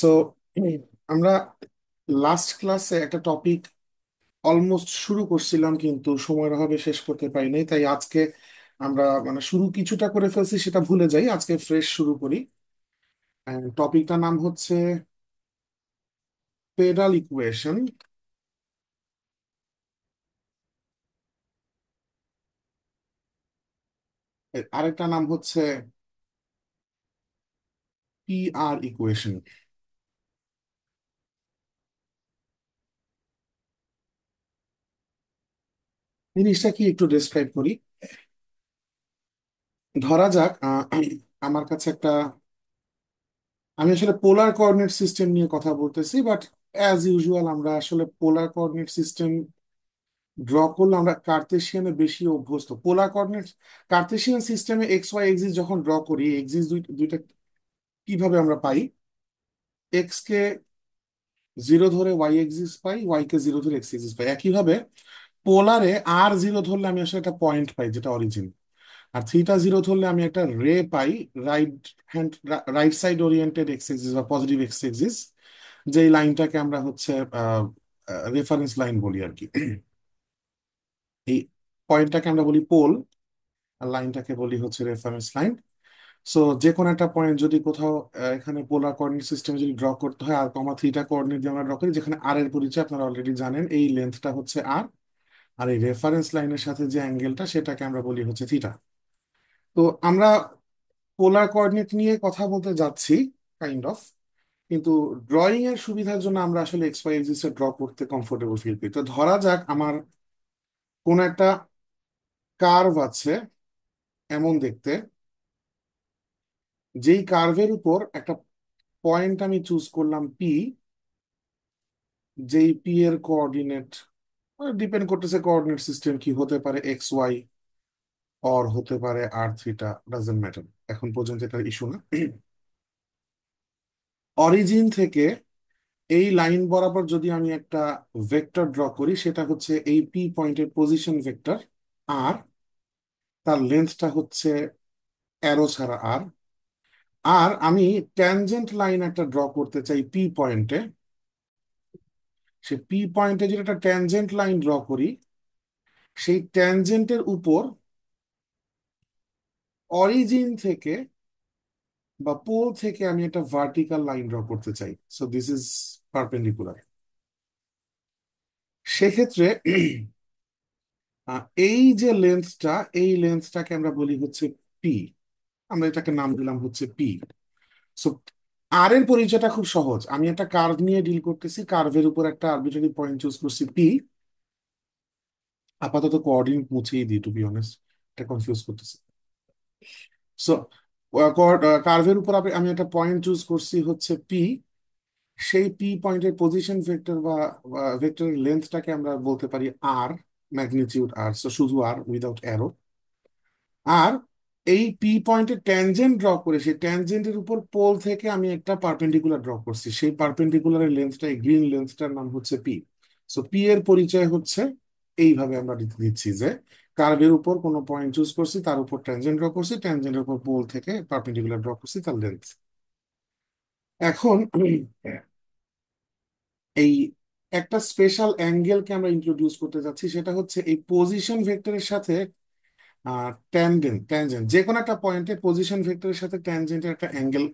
So আমরা last ক্লাসে একটা টপিক অলমোস্ট শুরু করছিলাম, কিন্তু সময়ের অভাবে শেষ করতে পারি নাই। তাই আজকে আমরা মানে শুরু কিছুটা করে ফেলছি, সেটা ভুলে যাই, আজকে ফ্রেশ শুরু করি। টপিকটার নাম হচ্ছে পেডাল ইকুয়েশন। আরেকটা নাম হচ্ছে পিআর ইকুয়েশন। জিনিসটা কি একটু ডেসক্রাইব করি। ধরা যাক আমার কাছে একটা, আমি আসলে পোলার কোঅর্ডিনেট সিস্টেম নিয়ে কথা বলতেছি, বাট অ্যাজ ইউজুয়াল আমরা আসলে পোলার কোঅর্ডিনেট সিস্টেম ড্র করলে আমরা কার্তেশিয়ানে বেশি অভ্যস্ত। পোলার কোঅর্ডিনেট কার্তেশিয়ান সিস্টেমে এক্স ওয়াই এক্সিস যখন ড্র করি, এক্সিস দুইটা কিভাবে আমরা পাই? এক্স কে জিরো ধরে ওয়াই এক্সিস পাই, ওয়াই কে জিরো ধরে এক্স এক্সিস পাই। একইভাবে পোলারে আর জিরো ধরলে আমি আসলে একটা পয়েন্ট পাই যেটা অরিজিন, আর থিটা জিরো ধরলে আমি একটা রে পাই, right hand right side oriented x axis বা পজিটিভ এক্স এক্সিস, যেই লাইনটাকে আমরা হচ্ছে রেফারেন্স লাইন বলি আর কি। এই পয়েন্টটাকে আমরা বলি পোল, আর লাইনটাকে বলি হচ্ছে রেফারেন্স লাইন। সো যে কোনো একটা পয়েন্ট যদি কোথাও এখানে পোলার কোঅর্ডিনেট সিস্টেমে যদি ড্র করতে হয়, আর কমা থিটা কোঅর্ডিনেট দিয়ে আমরা ড্র করি, যেখানে আর এর পরিচয় আপনারা অলরেডি জানেন, এই লেন্থটা হচ্ছে আর, আর এই রেফারেন্স লাইনের সাথে যে অ্যাঙ্গেলটা সেটাকে আমরা বলি হচ্ছে থিটা। তো আমরা পোলার কোঅর্ডিনেট নিয়ে কথা বলতে যাচ্ছি কাইন্ড অফ, কিন্তু ড্রয়িং এর সুবিধার জন্য আমরা আসলে এক্স ওয়াই এক্সিসে ড্র করতে কমফোর্টেবল ফিল করি। তো ধরা যাক আমার কোন একটা কার্ভ আছে এমন দেখতে, যেই কার্ভের উপর একটা পয়েন্ট আমি চুজ করলাম পি, যেই পি এর কোঅর্ডিনেট ডিপেন্ড করতেছে কোঅর্ডিনেট সিস্টেম কি হতে পারে, এক্স ওয়াই অর হতে পারে আর থিটা, ডাজন্ট ম্যাটার, এখন পর্যন্ত এটা ইস্যু না। অরিজিন থেকে এই লাইন বরাবর যদি আমি একটা ভেক্টর ড্র করি, সেটা হচ্ছে এই পি পয়েন্টের পজিশন ভেক্টর আর, তার লেন্থটা হচ্ছে অ্যারো ছাড়া আর, আর আমি ট্যানজেন্ট লাইন একটা ড্র করতে চাই পি পয়েন্টে। সে পি পয়েন্টে যদি একটা ট্যানজেন্ট লাইন ড্র করি, সেই ট্যানজেন্টের উপর অরিজিন থেকে বা পোল থেকে আমি একটা ভার্টিক্যাল লাইন ড্র করতে চাই। So this is perpendicular. সেক্ষেত্রে এই যে লেন্থটা, এই লেন্থটাকে আমরা বলি হচ্ছে পি, আমরা এটাকে নাম দিলাম হচ্ছে পি। সো আর এর পরিচয়টা খুব সহজ, আমি একটা কার্ভ নিয়ে ডিল করতেছি, কার্ভের উপর একটা আরবিটারি পয়েন্ট চুজ করছি পি। আপাতত কোঅর্ডিনেট মুছেই দিই, টু বি অনেস্ট, এটা কনফিউজ করতেছে। সো কার্ভের উপর আমি একটা পয়েন্ট চুজ করছি হচ্ছে পি, সেই পি পয়েন্টের পজিশন ভেক্টর বা ভেক্টরের লেন্থটাকে আমরা বলতে পারি আর, ম্যাগনিটিউড আর, সো শুধু আর উইদাউট অ্যারো। আর এই পি পয়েন্টে ট্যানজেন্ট ড্র করে সেই ট্যানজেন্টের উপর পোল থেকে আমি একটা পারপেন্ডিকুলার ড্র করছি, সেই পারপেন্ডিকুলারের লেন্থটা, এই গ্রিন লেন্থটার নাম হচ্ছে পি। সো পি এর পরিচয় হচ্ছে এইভাবে আমরা দিচ্ছি যে কার্ভের উপর কোনো পয়েন্ট চুজ করছি, তার উপর ট্যানজেন্ট ড্র করছি, ট্যানজেন্টের উপর পোল থেকে পারপেন্ডিকুলার ড্র করছি, তার লেন্থ। এখন এই একটা স্পেশাল অ্যাঙ্গেলকে আমরা ইন্ট্রোডিউস করতে যাচ্ছি, সেটা হচ্ছে এই পজিশন ভেক্টরের সাথে ট্যানজেন্ট যে কোনো একটা পয়েন্টে পজিশন ভেক্টরের সাথে ট্যানজেন্টের একটা অ্যাঙ্গেল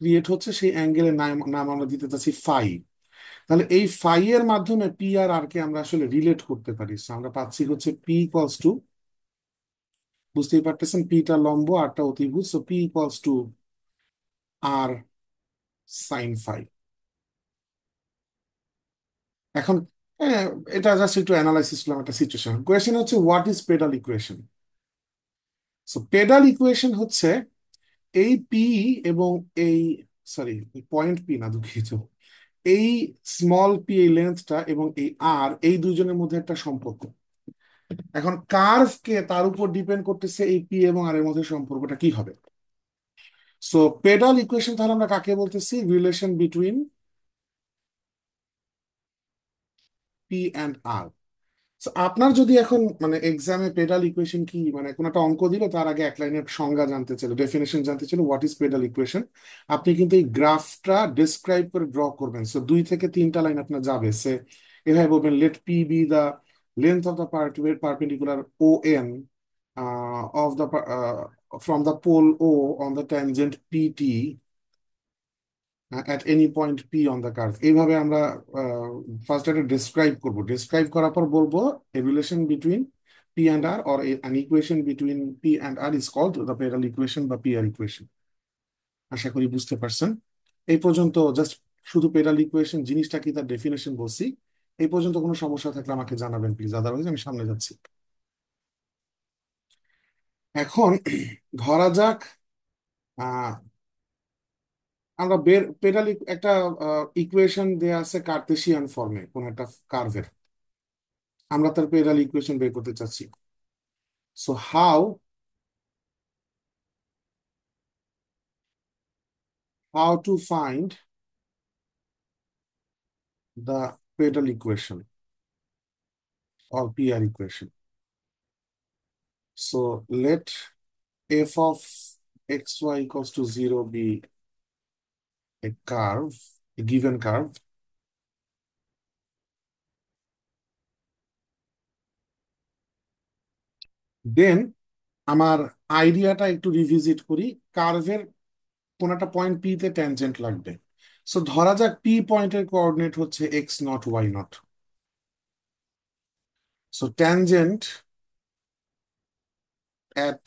ক্রিয়েট হচ্ছে, সেই অ্যাঙ্গেলের নাম নাম আমরা দিতে চাচ্ছি ফাই। তাহলে এই ফাই এর মাধ্যমে পি আর আর কে আমরা আসলে রিলেট করতে পারি। So আমরা পাচ্ছি হচ্ছে পি ইকুয়ালস টু, বুঝতেই পারতেছেন পিটা লম্ব আরটা অতিভুজ, so P equals to R sine phi. এখন আহ, এটা জাস্ট একটু অ্যানালাইসিস করলাম একটা সিচুয়েশন। কোয়েশ্চেন হচ্ছে what is pedal equation. So pedal equation হচ্ছে এই পি এবং এই, সরি পয়েন্ট পি না, দুঃখিত, এই স্মল পি এই লেন্থটা এবং এই আর, এই দুইজনের মধ্যে একটা সম্পর্ক। এখন কার্ভ কে তার উপর ডিপেন্ড করতেছে এই পি এবং আর এর মধ্যে সম্পর্কটা কি হবে। সো পেডাল ইকুয়েশন তাহলে আমরা কাকে বলতেছি? Relation between p and r. So, আপনার যদি এখন মানে এক্সামে পেডাল ইকুয়েশন কি মানে কোন একটা অঙ্ক দিল, তার আগে এক লাইনের সংজ্ঞা জানতে চাইলো, ডেফিনেশন জানতে চাইলো হোয়াট ইজ পেডাল ইকুয়েশন, আপনি কিন্তু এই গ্রাফটা ডিসক্রাইব করে ড্র করবেন। সো 2 থেকে 3টা লাইন আপনার যাবে সে এভাবে বলবেন, let p be the length of the perpendicular O N of the from the pole O on the tangent P T at any point P on the curve। এইভাবে আমরা ফার্স্ট একটা ডিসক্রাইব করব, describe করার পর বলবো a relation between P and R or an equation between P and R is called the Peddle equation বা PR equation। আশা করি বুঝতে পারছেন। এই পর্যন্ত জাস্ট শুধু পেডাল ইকুয়েশন জিনিসটা কি তার ডেফিনেশন বলছি। এই পর্যন্ত কোনো সমস্যা থাকলে আমাকে জানাবেন প্লিজ, আদারওয়াইজ আমি সামনে যাচ্ছি। এখন ধরা যাক আহ আমরা পেডাল একটা ইকুয়েশন দেয়া আছে কার্তেশিয়ান ফর্মে কোন একটা কার্ভের, আমরা তার পেডাল ইকুয়েশন বের করতে চাচ্ছি। So how to find the pedal equation or PR equation? So let f of xy equals to 0 be a curve, a given curve. Then আমার আইডিয়াটা একটু রিভিজিট করি। কার্ভের কোন একটা পয়েন্ট পি তে ট্যানজেন্ট লাগবে। সো ধরা যাক পি পয়েন্টের কোঅর্ডিনেট হচ্ছে x not Y not. So tangent at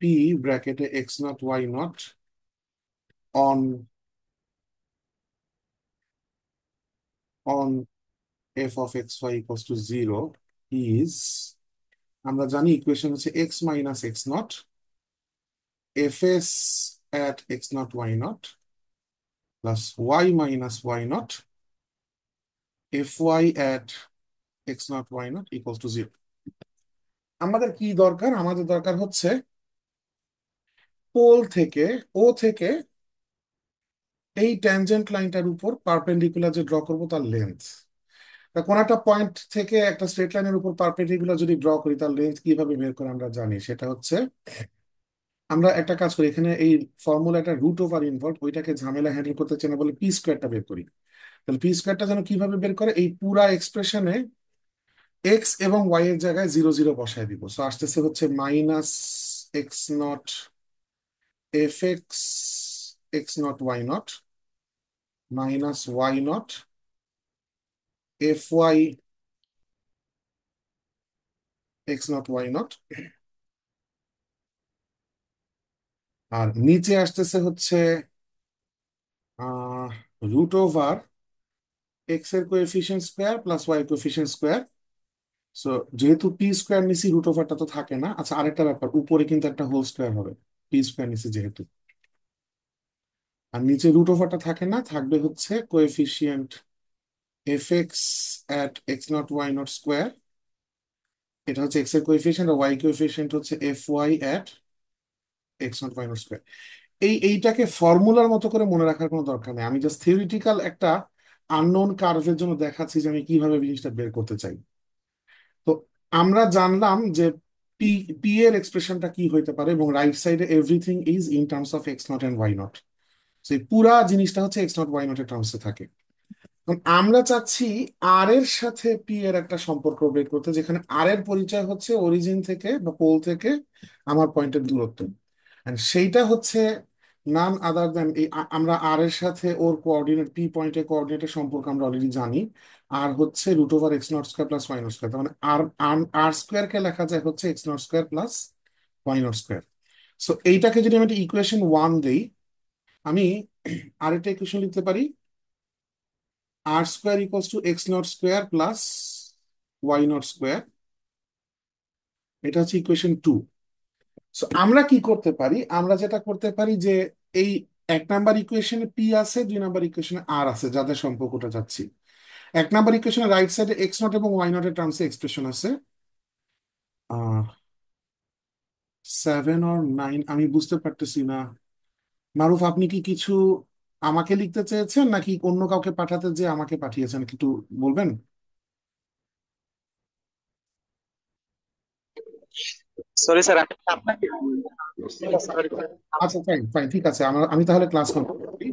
P ব্র্যাকেটে x not Y not on on f of x y equals to 0 is, আমরা জানি ইকুয়েশন হচ্ছে x minus x not f s at x not Y not plus y minus y not f y at x not Y not equals to 0। আমাদের কি দরকার? আমাদের দরকার হচ্ছে pole থেকে, ও থেকে এই ট্যানজেন্ট লাইনটার উপর পারপেন্ডিকুলার যে ড্র করবো তার লেন্থ। কোন একটা পয়েন্ট থেকে একটা স্ট্রেট লাইনের উপর পারপেন্ডিকুলার যদি ড্র করি তার লেন্থ কিভাবে বের করে আমরা জানি, সেটা হচ্ছে আমরা একটা কাজ করি, এখানে এই ফর্মুলাটা রুট ওভার ইনভলভ, ওইটাকে ঝামেলা হ্যান্ডেল করতে চাই না বলে পি স্কোয়ারটা বের করি। তাহলে পি স্কোয়ারটা যেন কিভাবে বের করে, এই পুরা এক্সপ্রেশনে এক্স এবং ওয়াই এর জায়গায় 0 0 বসায় দিব। সো আসতেছে হচ্ছে minus x not f x x not Y not minus y not f y x not Y not, আর নিচে আসতেছে হচ্ছে রুট ওভার এক্স এর coefficient square plus y coefficient square. So যেহেতু পি স্কোয়ার নিচে root ওভারটা তো থাকে না। আচ্ছা, আরেকটা ব্যাপার, উপরে কিন্তু একটা হোল স্কোয়ার হবে পি স্কোয়ার নিচে যেহেতু, আর নিচে রুট ওভারটা থাকে না, থাকবে হচ্ছে coefficient f x at x not why not square, এটা হচ্ছে এক্স এর কোএফিসিয়েন্ট, আর ওয়াই কোএফিসিয়েন্ট হচ্ছে f y at x not why not square. এইটাকে ফর্মুলার মতো করে মনে রাখার কোনো দরকার নেই, আমি জাস্ট থিওরিটিক্যাল একটা আননোন কার্ভের জন্য দেখাচ্ছি যে আমি কিভাবে জিনিসটা বের করতে চাই। তো আমরা জানলাম যে পি পি এর এক্সপ্রেশনটা কি হইতে পারে, এবং রাইট সাইডে everything is in terms of x naught and y naught. সেই পুরা জিনিসটা হচ্ছে এক্স নট ওয়াই নট এর টার্মসে থাকে। এখন আমরা চাচ্ছি আর এর সাথে পি এর একটা সম্পর্ক বের করতে, যেখানে আর এর পরিচয় হচ্ছে অরিজিন থেকে বা পোল থেকে আমার পয়েন্টের দূরত্ব। And সেইটা হচ্ছে নান আদার দেন এই আমরা আর এর সাথে ওর কোঅর্ডিনেট পি পয়েন্টের কোঅর্ডিনেটের সম্পর্ক আমরা অলরেডি জানি। আর হচ্ছে root over x not square plus why not square, তার মানে আর আর স্কোয়ার কে লেখা যায় হচ্ছে x not square plus why not square. So এইটাকে যদি আমি একটা ইকুয়েশন 1 দেই, আমি আরেকটা ইকুয়েশন লিখতে পারি, r square equals to x not square plus why not square. এটা হচ্ছে ইকুয়েশন 2। সো আমরা কি করতে পারি, আমরা যেটা করতে পারি যে এই 1 নাম্বার ইকুয়েশনে পি আছে, 2 নাম্বার ইকুয়েশনে আর আছে, যাদের সম্পর্কটা যাচ্ছি। 1 নাম্বার ইকুয়েশনের রাইট সাইডে এক্স নট এবং ওয়াই নট এর টার্মসে এক্সপ্রেশন আছে 7 or 9, আমি বুঝতে পারতেছি না। মারুফ, আপনি কি কিছু আমাকে লিখতে চেয়েছেন নাকি অন্য কাউকে পাঠাতে যে আমাকে পাঠিয়েছেন, একটু বলবেন? সরি স্যার, আমি আপনাকে আচ্ছা, ফাইন ফাইন, ঠিক আছে, আমি তাহলে ক্লাস কন্টিনিউ করি।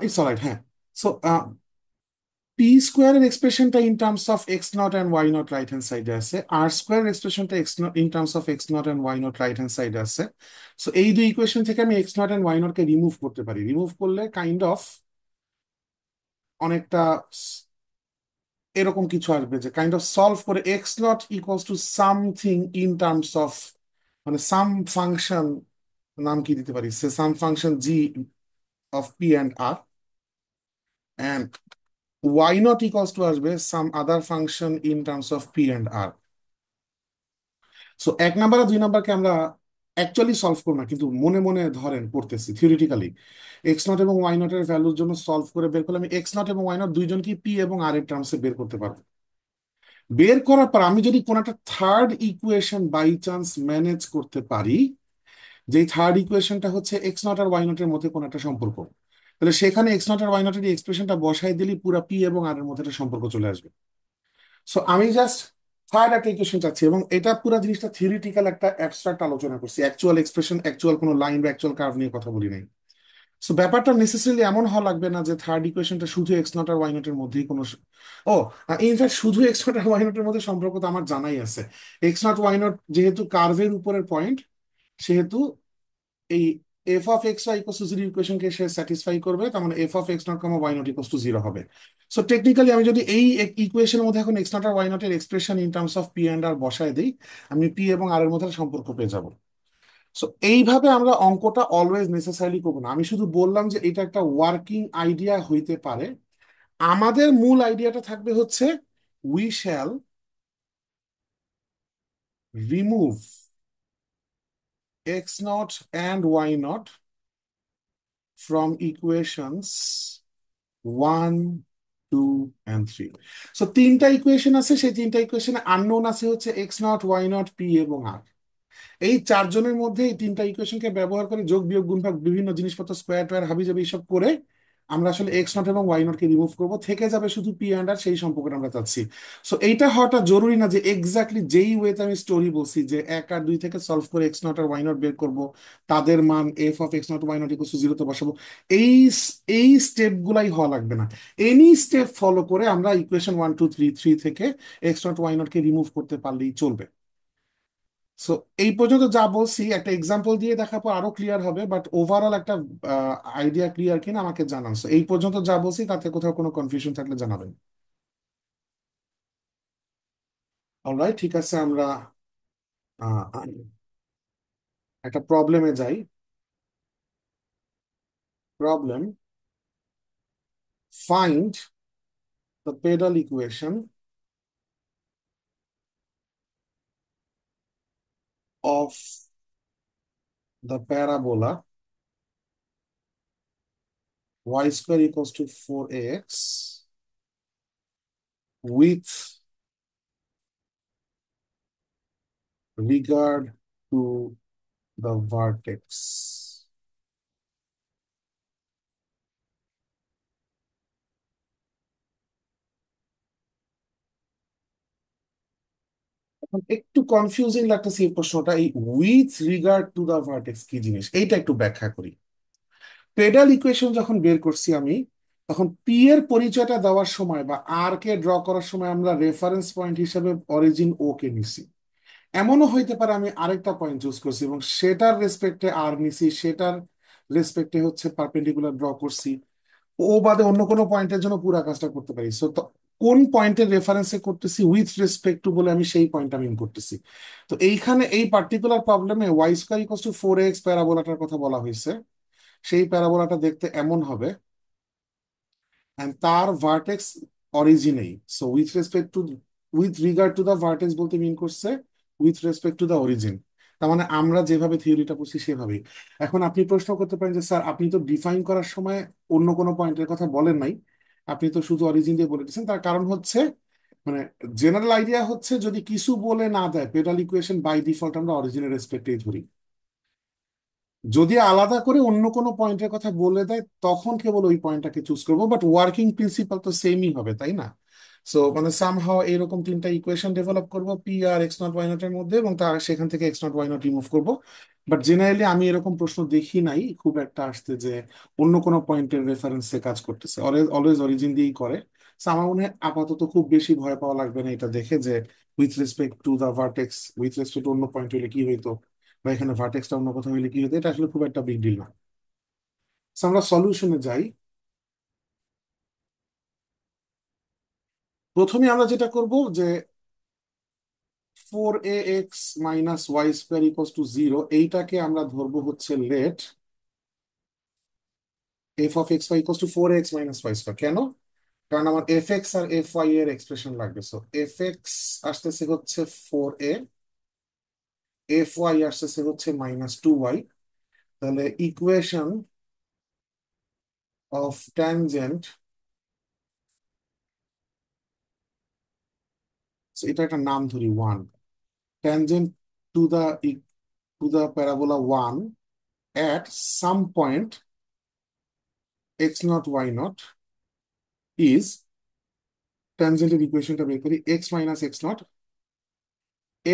ইটস অলরাইট, হ্যাঁ। সো পি স্কোয়ারের এক্সপ্রেশনটা in terms of x not and y not right hand সাইডে আছে, আর স্কোয়ার এক্সপ্রেশনটা x not in terms of x not and y not right hand সাইডে আছে। সো এই দুই ইকুয়েশন থেকে আমি x not and y not কে রিমুভ করতে পারি। রিমুভ করলে কাইন্ড অফ অনেকটা এরকম কিছু আসবে, যে কাইন্ড অফ সলভ করে x not equals to something in terms of, মানে সাম ফাংশন, নাম কি দিতে পারি, say some function g of P and r, and y not equals to আসবে some other function in terms of P and r. So এক number আর দুই নাম্বারকে আমরা অ্যাকচুয়ালি সলভ করবো না, কিন্তু মনে মনে ধরেন করতেছি থিওরিটিক্যালি। এক্স নট এবং ওয়াই নট এর ভ্যালুর জন্য সলভ করে বের করলে আমি এক্স নট এবং ওয়াই নট দুইজনকে পি এবং আর এর টার্মসে বের করতে পারবো। বের করার পর আমি যদি কোনো একটা third equation by chance manage করতে পারি, যেই থার্ড ইকুয়েশনটা হচ্ছে এক্স নট আর ওয়াই নট এর মধ্যে কোনো একটা সম্পর্ক, তাহলে সেখানে এক্স নট আর ওয়াই নট এর এক্সপ্রেশনটা বসাই দিলেই পুরো পি এবং আর এর মধ্যে একটা সম্পর্ক চলে আসবে। সো আমি জাস্ট থার্ড একটা ইকুয়েশন চাচ্ছি, এবং এটা পুরো জিনিসটা থিওরিটিক্যাল একটা অ্যাবস্ট্রাক্ট আলোচনা করছি, অ্যাকচুয়াল এক্সপ্রেশন, অ্যাকচুয়াল কোনো লাইন বা অ্যাকচুয়াল কার্ভ নিয়ে কথা বলি নাই। সো ব্যাপারটা নেসেসারিলি এমন হওয়া লাগবে না যে থার্ড ইকুয়েশনটা শুধু এক্স নট আর ওয়াই নট এর মধ্যেই কোনো ও, ইনফ্যাক্ট শুধু এক্স নট আর ওয়াই নট এর মধ্যে সম্পর্ক তো আমার জানাই আছে। এক্স নট ওয়াই নট যেহেতু কার্ভের উপরের পয়েন্ট, সেহেতু এই f of x y equal to zero ইকুয়েশনকে সে স্যাটিসফাই করবে, তার মানে f of x not comma y not equal to zero হবে। সো টেকনিক্যালি আমি যদি এই ইকুয়েশনের মধ্যে এখন এক্স নট আর ওয়াই নট এর expression in terms of P and r বসায় দিই, আমি পি এবং আর এর মধ্যে সম্পর্ক পেয়ে যাব। সো এইভাবে আমরা অঙ্কটা অলওয়েজ নেসেসারিলি করবো না, আমি শুধু বললাম যে এটা একটা ওয়ার্কিং আইডিয়া হইতে পারে। আমাদের মূল আইডিয়াটা থাকবে হচ্ছে we shall remove x not and y naught from equations 1, 2 and 3। So তিনটা ইকুয়েশন আছে, সেই তিনটা ইকুয়েশনে আননোন আছে হচ্ছে x not, Y naught, p এবং আর। এই চারজনের মধ্যে এই তিনটা ইকুয়েশনকে ব্যবহার করে যোগ বিয়োগ গুণভাগ বিভিন্ন জিনিসপত্র স্কোয়ার টোয়ার হাবিজাবি এইসব করে আমরা আসলে এক্স নট এবং ওয়াই নট কে রিমুভ করবো, থেকে যাবে শুধু পি অ্যান্ড আর, সেই সম্পর্কটা আমরা চাচ্ছি। সো এইটা হওয়াটা জরুরি না যে এক্স্যাক্টলি যেই ওয়েতে আমি স্টোরি বলছি যে এক আর দুই থেকে সলভ করে এক্স নট আর ওয়াই নট বের করবো, তাদের মান f of x not why not equal to জিরোতে বসাবো, এই এই স্টেপ গুলাই হওয়া লাগবে না। এনি স্টেপ ফলো করে আমরা equation one two three three থেকে এক্স নট ওয়াই নট কে রিমুভ করতে পারলেই চলবে। সো এই পর্যন্ত যা বলছি একটা এক্সাম্পল দিয়ে দেখার পর আরো ক্লিয়ার হবে, বাট ওভারঅল একটা আইডিয়া ক্লিয়ার কিনা আমাকে জানান। So, এই পর্যন্ত যা বলছি তাতে কোথাও কোনো কনফিউশন থাকলে জানাবেন। অলরাইট, ঠিক আছে, আমরা আহ, একটা প্রবলেমে যাই। Problem, find the pedal equation of the parabola y square equals to 4ax with regard to the vertex। এখন একটু কনফিউজিং লাগতেছে এই প্রশ্নটা, এই with regard to the vertex কি জিনিস, এইটা একটু ব্যাখ্যা করি। পেডাল ইকুয়েশন যখন বের করছি আমি, তখন পি এর পরিচয়টা দেওয়ার সময় বা আর কে ড্র করার সময় আমরা রেফারেন্স পয়েন্ট হিসেবে অরিজিন ও কে নিছি। এমনও হইতে পারে আমি আরেকটা পয়েন্ট চুজ করছি এবং সেটার রেসপেক্টে আর নিছি, সেটার রেসপেক্টে হচ্ছে পারপেন্ডিকুলার ড্র করছি, ও বাদে অন্য কোনো পয়েন্টের জন্য পুরো কাজটা করতে পারি। সো কোন পয়েন্টের রেফারেন্সে করতেছি উইথ রেসপেক্ট টু বলে আমি সেই পয়েন্ট মিন করতেছি। তো এইখানে এই পার্টিকুলার প্রবলেমে y square equals to 4ax প্যারাবোলাটার কথা বলা হয়েছে। সেই প্যারাবোলাটা দেখতে এমন হবে, and তার ভার্টেক্স অরিজিনেই। So with respect to, with regard to the vertex বলতে মিন করছে with respect to the origin. তার মানে আমরা যেভাবে থিওরিটা করছি সেভাবেই। এখন আপনি প্রশ্ন করতে পারেন যে স্যার আপনি তো ডিফাইন করার সময় অন্য কোনো পয়েন্টের কথা বলেন নাই, আপনি তো শুধু অরিজিন দিয়ে বলে দিচ্ছেন। তার কারণ হচ্ছে মানে জেনারেল আইডিয়া হচ্ছে যদি কিছু বলে না দেয় পেডাল ইকুয়েশন বাই ডিফল্ট আমরা অরিজিনের রেসপেক্টেই ধরি। যদি আলাদা করে অন্য কোনো পয়েন্টের কথা বলে দেয় তখন কেবল ওই পয়েন্টটাকে চুজ করবো, বাট ওয়ার্কিং প্রিন্সিপাল তো সেমই হবে, তাই না? সো মানে সামহাও এরকম তিনটা ইকুয়েশন ডেভেলপ করব p r x not why not এর মধ্যে, এবং তার সেখান থেকে x not Y naught remove করবো। বাট জেনারেলি আমি এরকম প্রশ্ন দেখি নাই খুব একটা আসতে যে অন্য কোনো পয়েন্টের রেফারেন্সে কাজ করতেছে, অলওয়েজ অরিজিন দিয়েই করে। So আমার মনে হয় আপাতত খুব বেশি ভয় পাওয়া লাগবে না এটা দেখে যে with respect to the vertex, with respect অন্য পয়েন্ট হইলে কি হইতো, বা এখানে ভার্টেক্সটা অন্য কোথাও হইলে কি হইতো, এটা আসলে খুব একটা বিগ ডিল না। So আমরা সলিউশনে যাই। প্রথমে আমরা যেটা করব যে 4ax - y² = 0, এইটাকে আমরা ধরবো হচ্ছে late f(x, y) = 4ax - y²। কেন? কারণ আমার এফ এক্স আর এফ ওয়াই এর এক্সপ্রেশন লাগবে। সো এফ এক্স আসতেছে হচ্ছে 4a, এফ ওয়াই আসতেছে হচ্ছে -2y। তাহলে ইকুয়েশন অফ ট্যানজেন্ট, এটা একটা নাম ধরি one, tangent to the parabola one at some point x0 y0 is, ট্যানজেন্টের ইকুয়েশনটা বের করি, x - x0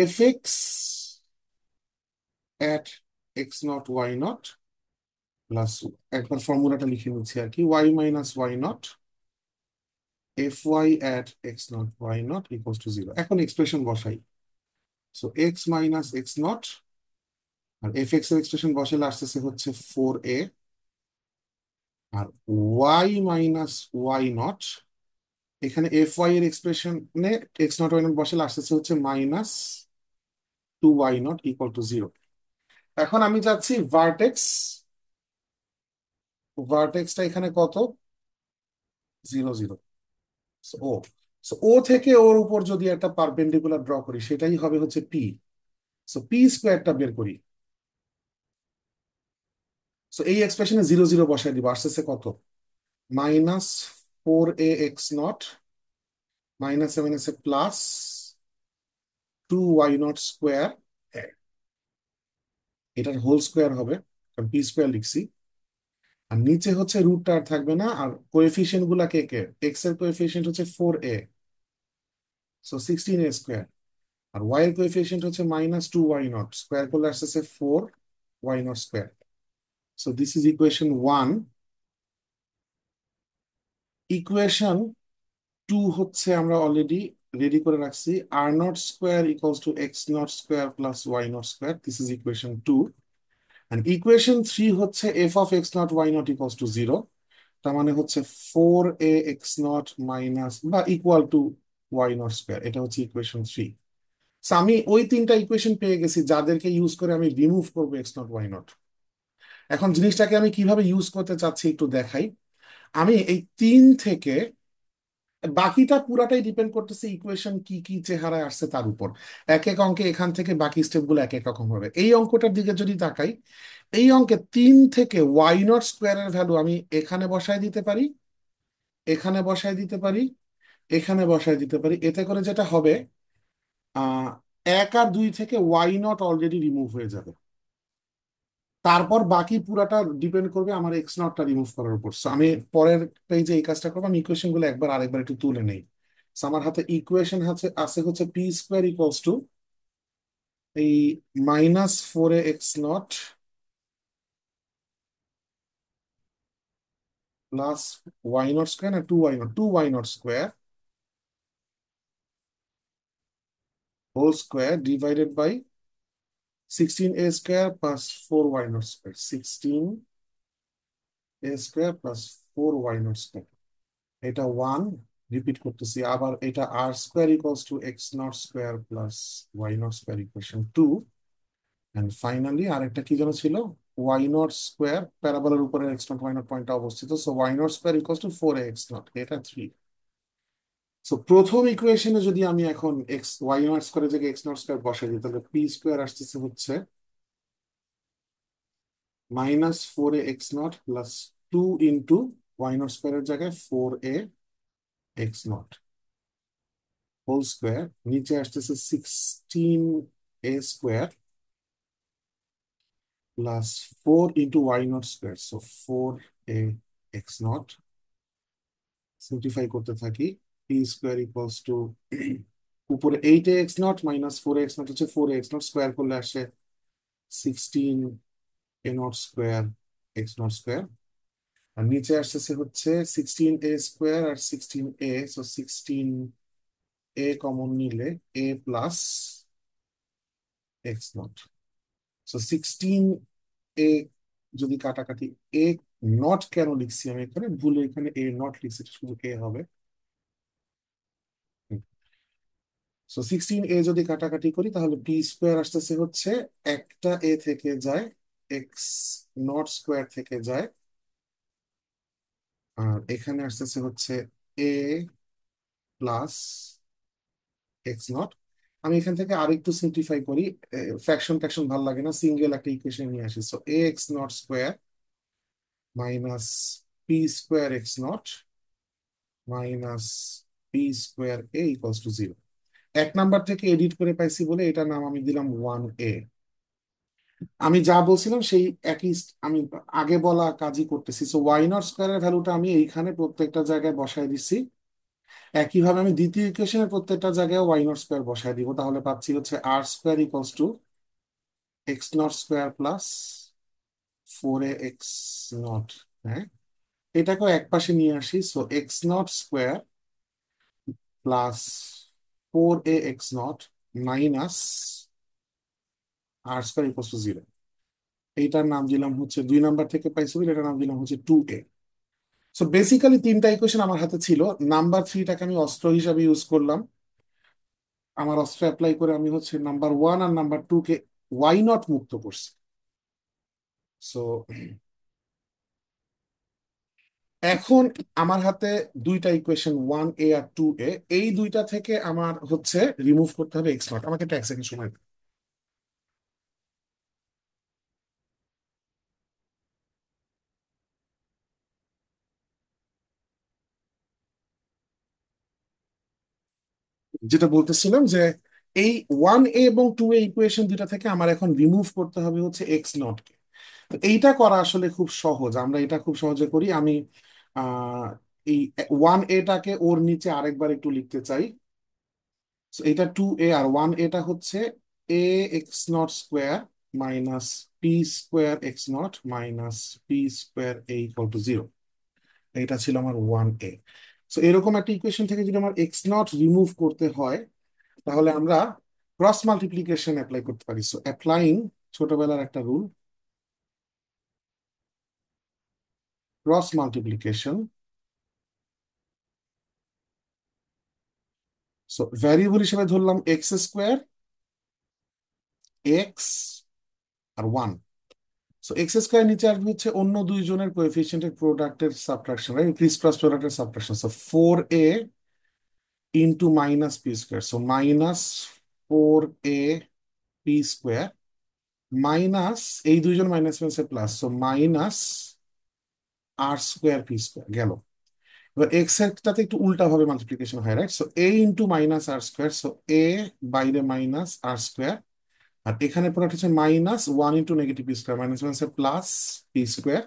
fx at x0 y0 plus, একবার ফর্মুলাটা লিখে নিচ্ছি আর কি, y - y0 fy at x0 y0 = 0। এখন এক্সপ্রেশন বসাই। সো x - x0 আর fx এর এক্সপ্রেশন বসালে আসতেছে হচ্ছে 4a, আর y - y0, এখানে এফ ওয়াই এর এক্সপ্রেশনে x0 y0 বসালে আসতেছে হচ্ছে -2y0 = 0। এখন আমি যাচ্ছি ভার্টেক্স, ভার্টেক্সটা এখানে কত, 0 0। ও, ও থেকে ওর উপর যদি একটা পারপেন্ডিকুলার ড্র করি সেটাই হবে হচ্ছে পি। সো পি স্কোয়ারটা বের করি। সো এই এক্সপ্রেশনে 0 0 বসাই দিব, আসতেছে কত, -4ax0 -7 আছে প্লাস 2y0², এটার হোল স্কোয়ার হবে কারণ পি স্কোয়ার লিখছি। আর নিচে হচ্ছে রুটটা আর থাকবে না, আর কোএফিসিয়েন্ট গুলা কে কে, এক্স এর কোএফিসিয়েন্ট হচ্ছে 4a, সো 16a², আর ওয়াই এর কোএফিসিয়েন্ট হচ্ছে -2y0, স্কোয়ার করলে আসতেছে 4y0²। So this is equation 1। Equation 2 হচ্ছে আমরা অলরেডি রেডি করে রাখছি, r0² = x0² + y0², this is equation 2। And equation 3 হচ্ছে f(x0, y0) = 0, তার মানে হচ্ছে 4ax0 মাইনাস বা ইকুয়াল টু y0², এটা হচ্ছে ইকুয়েশন 3। আমি ওই তিনটা ইকুয়েশন পেয়ে গেছি যাদেরকে ইউজ করে আমি রিমুভ করবো x0 y0। এখন জিনিসটাকে আমি কিভাবে ইউজ করতে চাচ্ছি একটু দেখাই। আমি এই 3 থেকে, বাকিটা পুরাটাই ডিপেন্ড করতেছে ইকুয়েশন কি কি চেহারায় আসছে তার উপর। এক এক অঙ্কে এখান থেকে বাকি স্টেপ গুলো এক এক রকম হবে। এই অঙ্কটার দিকে যদি তাকাই, এই অঙ্কে 3 থেকে y0² এর ভ্যালু আমি এখানে বসায় দিতে পারি, এখানে বসায় দিতে পারি, এখানে বসায় দিতে পারি। এতে করে যেটা হবে, আহ 1 আর 2 থেকে y0 অলরেডি রিমুভ হয়ে যাবে। তারপর বাকি পুরাটা ডিপেন্ড করবে আমার x0টা রিমুভ করার উপর। So আমি পরের পেজে এই কাজটা করবো, আমি ইকুয়েশন গুলো একবার আরেকবার একটু তুলে নেই। So আমার হাতে ইকুয়েশন আছে হচ্ছে p² = এই -4ax0 প্লাস y0² না 2y0² whole square divided by 16a² plus 4y0², 16a² plus 4y0²। এটা 1, রিপিট করতেছি আবার, এটা r² = x0² + y0² equation 2। And finally আরেকটা কি যেন ছিল, y0², প্যারাবোলার উপরে x0 y0 পয়েন্টটা অবস্থিত, সো y0² = 4ax0, এটা 3। সো প্রথম ইকুয়েশনে যদি আমি এখন এক্স y0² জায়গায় x0² বসাই দিই, তাহলে p² আসতেছে হচ্ছে -4ax0 প্লাস 2 × y0² জায়গায় 4ax0 হোল স্কোয়ার, নিচে আসতেছে 16a² plus 4 × y0², so 4ax0। Simplify করতে থাকি, পি স্কোয়ার ইকুয়ালস টু উপরে 8x0 মাইনাস 4x0 হচ্ছে 4x0 স্কোয়ার করলে আসে 16 a0 স্কোয়ার x0 স্কোয়ার। আর নিচে আসতেছে হচ্ছে 16 a স্কোয়ার আর 16 a, সো 16 a কমন নিলে a plus x0। So 16 a যদি কাটাকাটি, এ নট কেন লিখছি আমি এখানে ভুলে, এখানে a নট লিখছি, এটা শুধু a হবে। সো 16 a যদি কাটাকাটি করি তাহলে বি স্কোয়ার আসতেছে হচ্ছে, একটা এ থেকে যায়, x0 স্কোয়ার থেকে যায়, আর এখানে আসতেছে হচ্ছে এ প্লাস x0। আমি এখান থেকে আরেকটু সিম্পলিফাই করি, ফ্র্যাকশন ট্যাকশন ভালো লাগে না, সিঙ্গেল একটা ইকুয়েশন নিয়ে আসি। So x0 square minus P square x0 minus P square A equals to 0। এক নাম্বার থেকে এডিট করে পাইছি বলে এটার নাম আমি দিলাম 1a। আমি যা বলছিলাম সেই একই আমি আগে বলা কাজই করতেছি। সো y0 স্কোয়ারের ভ্যালুটা আমি এইখানে প্রত্যেকটা জায়গায় বসায় দিচ্ছি। একইভাবে আমি দ্বিতীয় ইকুয়েশনের প্রত্যেকটা জায়গায় y0 স্কোয়ার বসায় দিব, তাহলে পাচ্ছি হচ্ছে r square equals two x0 square plus 4a x0। হ্যাঁ, এটাকেও এক পাশে নিয়ে আসি। So x0 square plus 4a x0 minus r square equals to 0। এইটার নাম দিলাম হচ্ছে, 2 নাম্বার থেকে পাইছি বলে এটার নাম দিলাম হচ্ছে 2a। সো বেসিক্যালি তিনটা ইকুয়েশন আমার হাতে ছিল, নাম্বার থ্রিটাকে আমি অস্ত্র হিসাবে ইউজ করলাম। আমার অস্ত্র অ্যাপ্লাই করে আমি হচ্ছে নাম্বার 1 আর নাম্বার 2 কে y0 মুক্ত করছি। সো এখন আমার হাতে দুইটা ইকুয়েশন, 1a আর 2a, এই দুইটা থেকে আমার হচ্ছে রিমুভ করতে হবে x0। আমাকে একটা 1 সেকেন্ড সময় দিন। যেটা বলতেছিলাম যে এই 1a এবং 2a ইকুয়েশন দুইটা থেকে আমার এখন রিমুভ করতে হবে হচ্ছে x0 কে। তো এইটা করা আসলে খুব সহজ, আমরা এটা খুব সহজে করি। আমি আহ এই 1a টাকে ওর নিচে আরেকবার একটু লিখতে চাই। So এটা 2a, আর 1a টা হচ্ছে a x0 square minus P square x0 minus P square a = 0। এটা ছিল আমার 1a। সো এরকম একটা ইকুয়েশন থেকে যদি আমার x0 রিমুভ করতে হয় তাহলে আমরা ক্রস মাল্টিপ্লিকেশন অ্যাপ্লাই করতে পারি। সো অ্যাপ্লাইং ছোটবেলার একটা rule, cross multiplication. So variable হিসেবে ধরলাম x স্কোয়ার, এক্স আর 1। সো x স্কোয়ার নিচে আসবে হচ্ছে অন্য দুইজনের কোএফিসিয়েন্টের প্রোডাক্টের সাবট্রাকশন, রাইট, ক্রিস ক্রস প্রোডাক্টের subtraction. So 4a minus P square, so minus 4a p square minus, এই দুইজন মাইনাস মাইনাসে plus, so minus r square p square গেল। এবার এক্স এরটাতে একটু উল্টা ভাবে মাল্টিপ্লিকেশন হয়, right. So a × - r square, so a বাইরে মাইনাস r স্কোয়ার, আর এখানে প্রোডাক্ট হচ্ছে -1 × - নেগেটিভ p স্কোয়ার, মাইনাস মাইনাসে প্লাস p স্কোয়ার।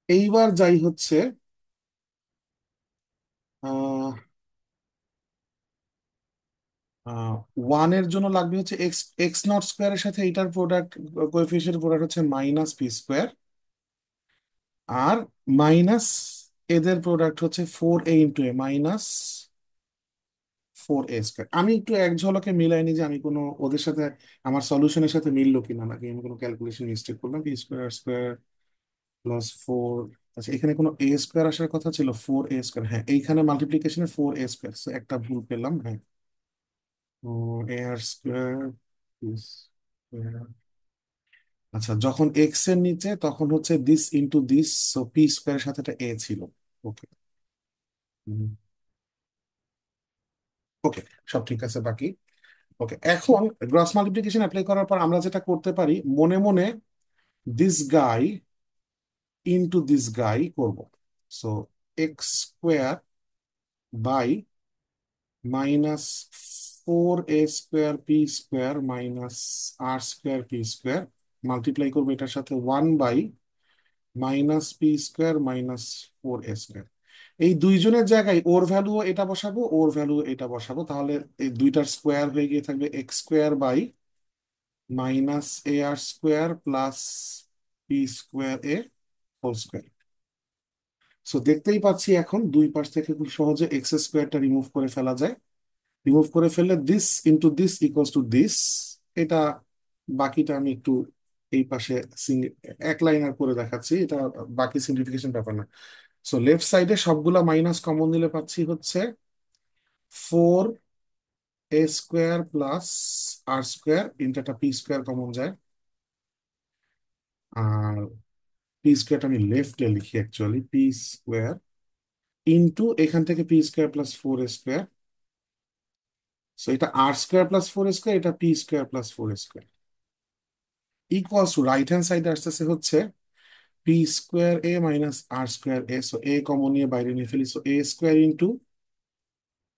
এইবার যাই হচ্ছে আহ 1 এর জন্য লাগবে হচ্ছে x0 স্কোয়ারের সাথে এইটার প্রোডাক্ট, কোএফিসিয়েন্ট প্রোডাক্ট হচ্ছে -p স্কোয়ার, আর মাইনাস এদের প্রোডাক্ট হচ্ছে 4a × a -4a স্কোয়ার। আমি একটু এক ঝলকে মিলাইনি যে আমি কোনো ওদের সাথে আমার সলিউশনের সাথে মিললো কিনা, নাকি আমি কোনো ক্যালকুলেশন মিস্টেক করলাম। p স্কোয়ার প্লাস 4, আচ্ছা এখানে কোনো a স্কোয়ার আসার কথা ছিল, 4a স্কোয়ার, হ্যাঁ এইখানে মাল্টিপ্লিকেশনে 4a স্কোয়ার, একটা ভুল পেলাম, হ্যাঁ। a r স্কোয়ার, আচ্ছা যখন এক্স এর নিচে তখন হচ্ছে this into this, so P স্কোয়ারের সাথে একটা এ ছিল। ওকে, ওকে, সব ঠিক আছে বাকি। ওকে, এখন গ্রস মাল্টিপ্লিকেশন অ্যাপ্লাই করার পর আমরা যেটা করতে পারি, মনে মনে this guy into this guy করব। So x square by -4a square p square minus r square p square multiply করবো এটার সাথে 1/-p² - 4a²। এই দুইজনের জায়গায় ওর ভ্যালু এটা বসাবো, ওর ভ্যালু এটা বসাবো, তাহলে এই দুইটার স্কোয়ার হয়ে গিয়ে থাকবে x² - ar² + p²a² সো দেখতেই পাচ্ছি এখন দুই পাশ থেকে খুব সহজে x² রিমুভ করে ফেলা যায়। রিমুভ করে ফেললে this into this equals to this. এটা বাকিটা আমি একটু এই পাশে এক লাইনার করে দেখাচ্ছি, এটা বাকি সিম্পলিফিকেশন ব্যাপার না। সো লেফট সাইডে সবগুলা মাইনাস কমন নিলে পাচ্ছি হচ্ছে 4a² + r², একটা p² কমন যায়। আর p² আমি লেফটে লিখি, অ্যাকচুয়ালি p² ইন্টু এখান থেকে p² + 4a²। সো এটা r² + 4a², এটা p² + 4a² equals to right hand সাইডে আসতেছে হচ্ছে p²a - r²a। So a common নিয়ে বাইরে নিয়ে ফেলি, so a² into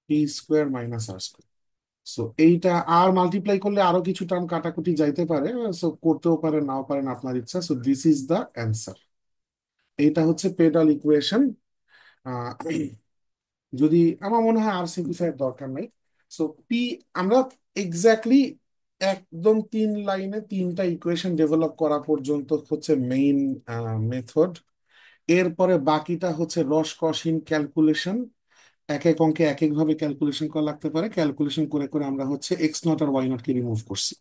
p² - r²। So এইটা আর মাল্টিপ্লাই করলে আরো কিছু টার্ম কাটাকুটি যাইতে পারে, সো করতেও পারে নাও পারেন, আপনার ইচ্ছা। So this is the answer. এইটা হচ্ছে পেডাল ইকুয়েশন। যদি আমার মনে হয় আর সিম্পলিফাই দরকার নাই। সো পি আমরা এক্স্যাক্টলি একদম 3 লাইনে 3টা ইকুয়েশন ডেভেলপ করা পর্যন্ত হচ্ছে মেইন মেথড। এরপরে বাকিটা হচ্ছে রস কসহীন ক্যালকুলেশন। এক এক অঙ্কে এক এক ভাবে ক্যালকুলেশন করা লাগতে পারে, ক্যালকুলেশন করে করে আমরা হচ্ছে x0 আর y0 কে রিমুভ করছি।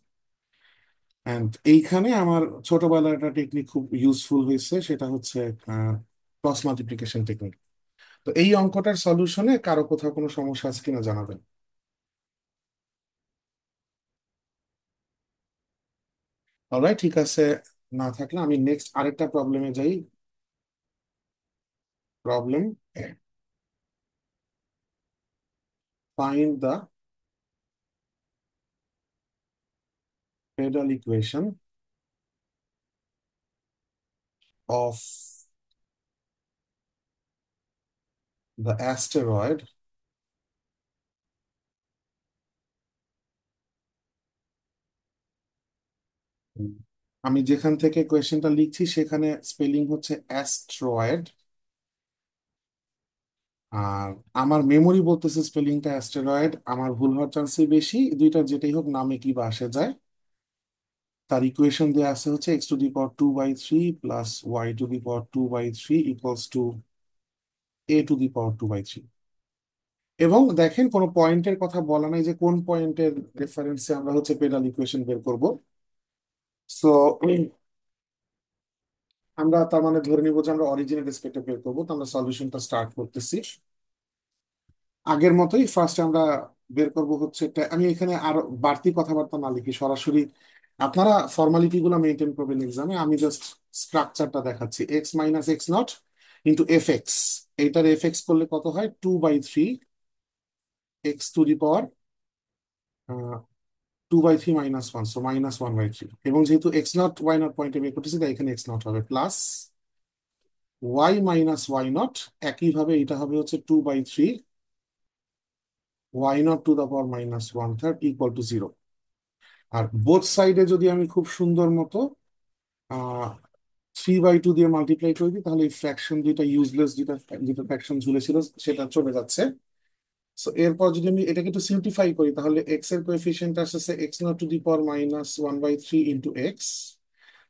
এন্ড এইখানে আমার ছোটবেলার একটা টেকনিক খুব ইউজফুল হয়েছে, সেটা হচ্ছে ক্রস মাল্টিপ্লিকেশন টেকনিক। তো এই অঙ্কটার সলিউশনে কারো কোথাও কোনো সমস্যা আছে কিনা জানাবেন। অলরাইট, ঠিক আছে। না থাকলে আমি নেক্সট আরেকটা প্রবলেমে যাই। Problem, find the pedal equation of the asteroid আমি যেখান থেকে কোয়েশ্চেনটা লিখছি সেখানে স্পেলিং হচ্ছে অ্যাস্ট্রয়েড, আর আমার মেমোরি বলতেছে স্পেলিংটা অ্যাস্টেরয়েড। আমার ভুল হওয়ার চান্সই বেশি, দুইটা যেটাই হোক নামে কি বা আসে যায়। তার ইকুয়েশন দেওয়া আছে হচ্ছে x⁻² + y⁻² equals to a⁻²। এবং দেখেন কোনো পয়েন্টের কথা বলা নাই যে কোন পয়েন্টের রেফারেন্সে আমরা হচ্ছে পেডাল ইকুয়েশন বের করব। সো আমরা তার মানে ধরে নিব যে আমরা অরিজিনের রেসপেক্টে বের করবো। তো আমরা সলিউশনটা স্টার্ট করতেছি আগের মতোই। ফার্স্ট আমরা বের করব হচ্ছে আমি এখানে আর বাড়তি কথাবার্তা না লিখি, সরাসরি আপনারা ফর্মালিটি গুলো মেনটেন করবেন এক্সামে। আমি জাস্ট স্ট্রাকচারটা দেখাচ্ছি। x - x0 * f(x). এইটার f(x) করলে কত হয়? 2/3 x⁻³ - 1, সো -1/3। এবং যেহেতু x0 y0 পয়েন্টে বের করতেছি, তাই এখানে x0 হবে প্লাস y - y0। একইভাবে এটা হবে হচ্ছে 2/3 y0 to the power -1/3 equal to 0। আর বোথ সাইডে যদি আমি খুব সুন্দর মতো 3/2 দিয়ে মাল্টিপ্লাই করে দিই, তাহলে এই ফ্র্যাকশন দুইটা ইউজলেস, দুইটা দুটো ফ্র্যাকশন ঝুলেছিল, সেটা চলে যাচ্ছে। সো এরপর যদি আমি এটাকে একটু সিম্পলিফাই করি, তাহলে এক্স এর কোএফিসিয়েন্ট আসছে x0 টু দি পাওয়ার -1/3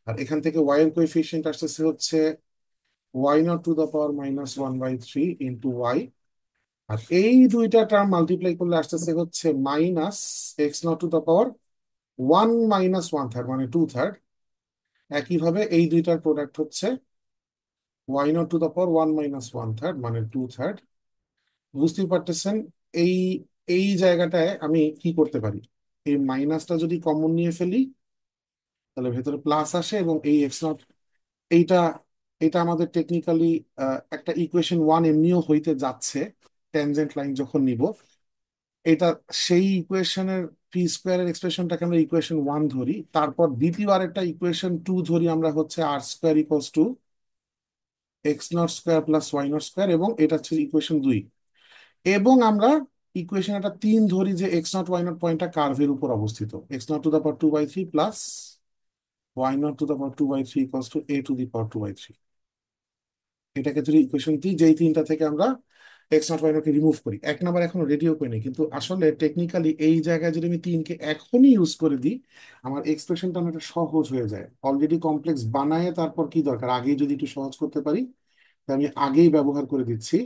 আর এখান থেকে ওয়াই এর কোএফিসিয়েন্ট আসতেছে হচ্ছে y0 টু দ্য পাওয়ার -1/3 আর এই দুইটা টার্ম মাল্টিপ্লাই করলে আসতেছে হচ্ছে -(x0 টু দ্য পাওয়ার 1 - 1/3 মানে 2/3)। একইভাবে এই দুইটার প্রোডাক্ট হচ্ছে y0 টু দ্য পাওয়ার 1 - 1/3 মানে 2/3। বুঝতেই পারতেছেন এই এই জায়গাটায় আমি কি করতে পারি। এই মাইনাসটা যদি কমন নিয়ে ফেলি, তাহলে ভেতরে প্লাস আসে, এবং এই x0 এইটা এটা আমাদের টেকনিক্যালি একটা ইকুয়েশন 1 এমনিও হইতে যাচ্ছে ট্যানজেন্ট লাইন যখন নিব। এটা সেই ইকুয়েশনের p² এক্সপ্রেশনটাকে আমরা ইকুয়েশন 1 ধরি, তারপর দ্বিতীয় আরেকটা ইকুয়েশন 2 ধরি আমরা হচ্ছে r² equals to x0² + y0², এবং এটা হচ্ছে ইকুয়েশন 2। এবং আমরা ইকুয়েশন একটা 3 ধরি যে x0 y0 পয়েন্টটা কার্ভের উপর অবস্থিত, x0 to the power 2/3 plus why not to the power two by three equals to A to the power two by three. এটাকে যদি ইকুয়েশন দিই, যেই তিনটা থেকে আমরা এক্স নট ওয়াই নটকে রিমুভ করি, এক নাম্বার এখনো রেডিও করিনি, কিন্তু আসলে টেকনিক্যালি এই জায়গায় যদি আমি তিনকে এখনই ইউজ করে দিই, আমার এক্সপ্রেশনটা অনেকটা সহজ হয়ে যায়। অলরেডি কমপ্লেক্স বানায় তারপর কি দরকার, আগেই যদি একটু সহজ করতে পারি, তাই আমি আগেই ব্যবহার করে দিচ্ছি।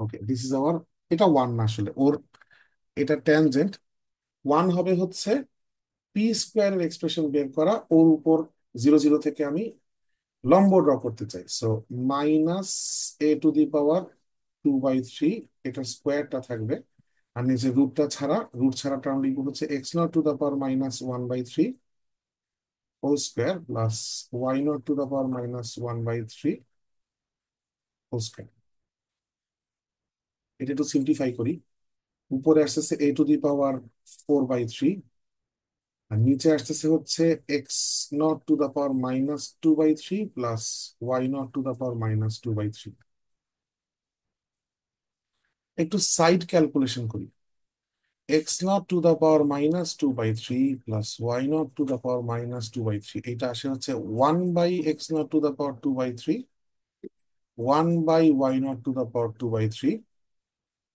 ওকে, দিস ইজ আওয়ার, এটা ওয়ান না আসলে ওর, এটা ট্যানজেন্ট। ওয়ান হবে হচ্ছে পি স্কোয়ারের এক্সপ্রেশন বের করা, ওর উপর জিরো জিরো থেকে আমি লম্ব ড্র করতে চাই। So minus a to the power two by three, এটার স্কোয়ারটা থাকবে। আর নিচে রুটটা ছাড়া, রুট ছাড়া টার্ম লিখবো হচ্ছে x not to the power minus one by three whole square plus why not to the power minus one by three whole square. এটা একটু সিম্পলিফাই করি। উপরে আসতেছে A to the power four by three, আর নিচে আসতেছে হচ্ছে x not to the power minus two by three plus why not to the power minus two by three. একটু সাইড ক্যালকুলেশন করি। X not to the power minus two by three plus why not to the power minus two by three, এটা আসে হচ্ছে one by x not to the power two by three, one by y not to the power two by three.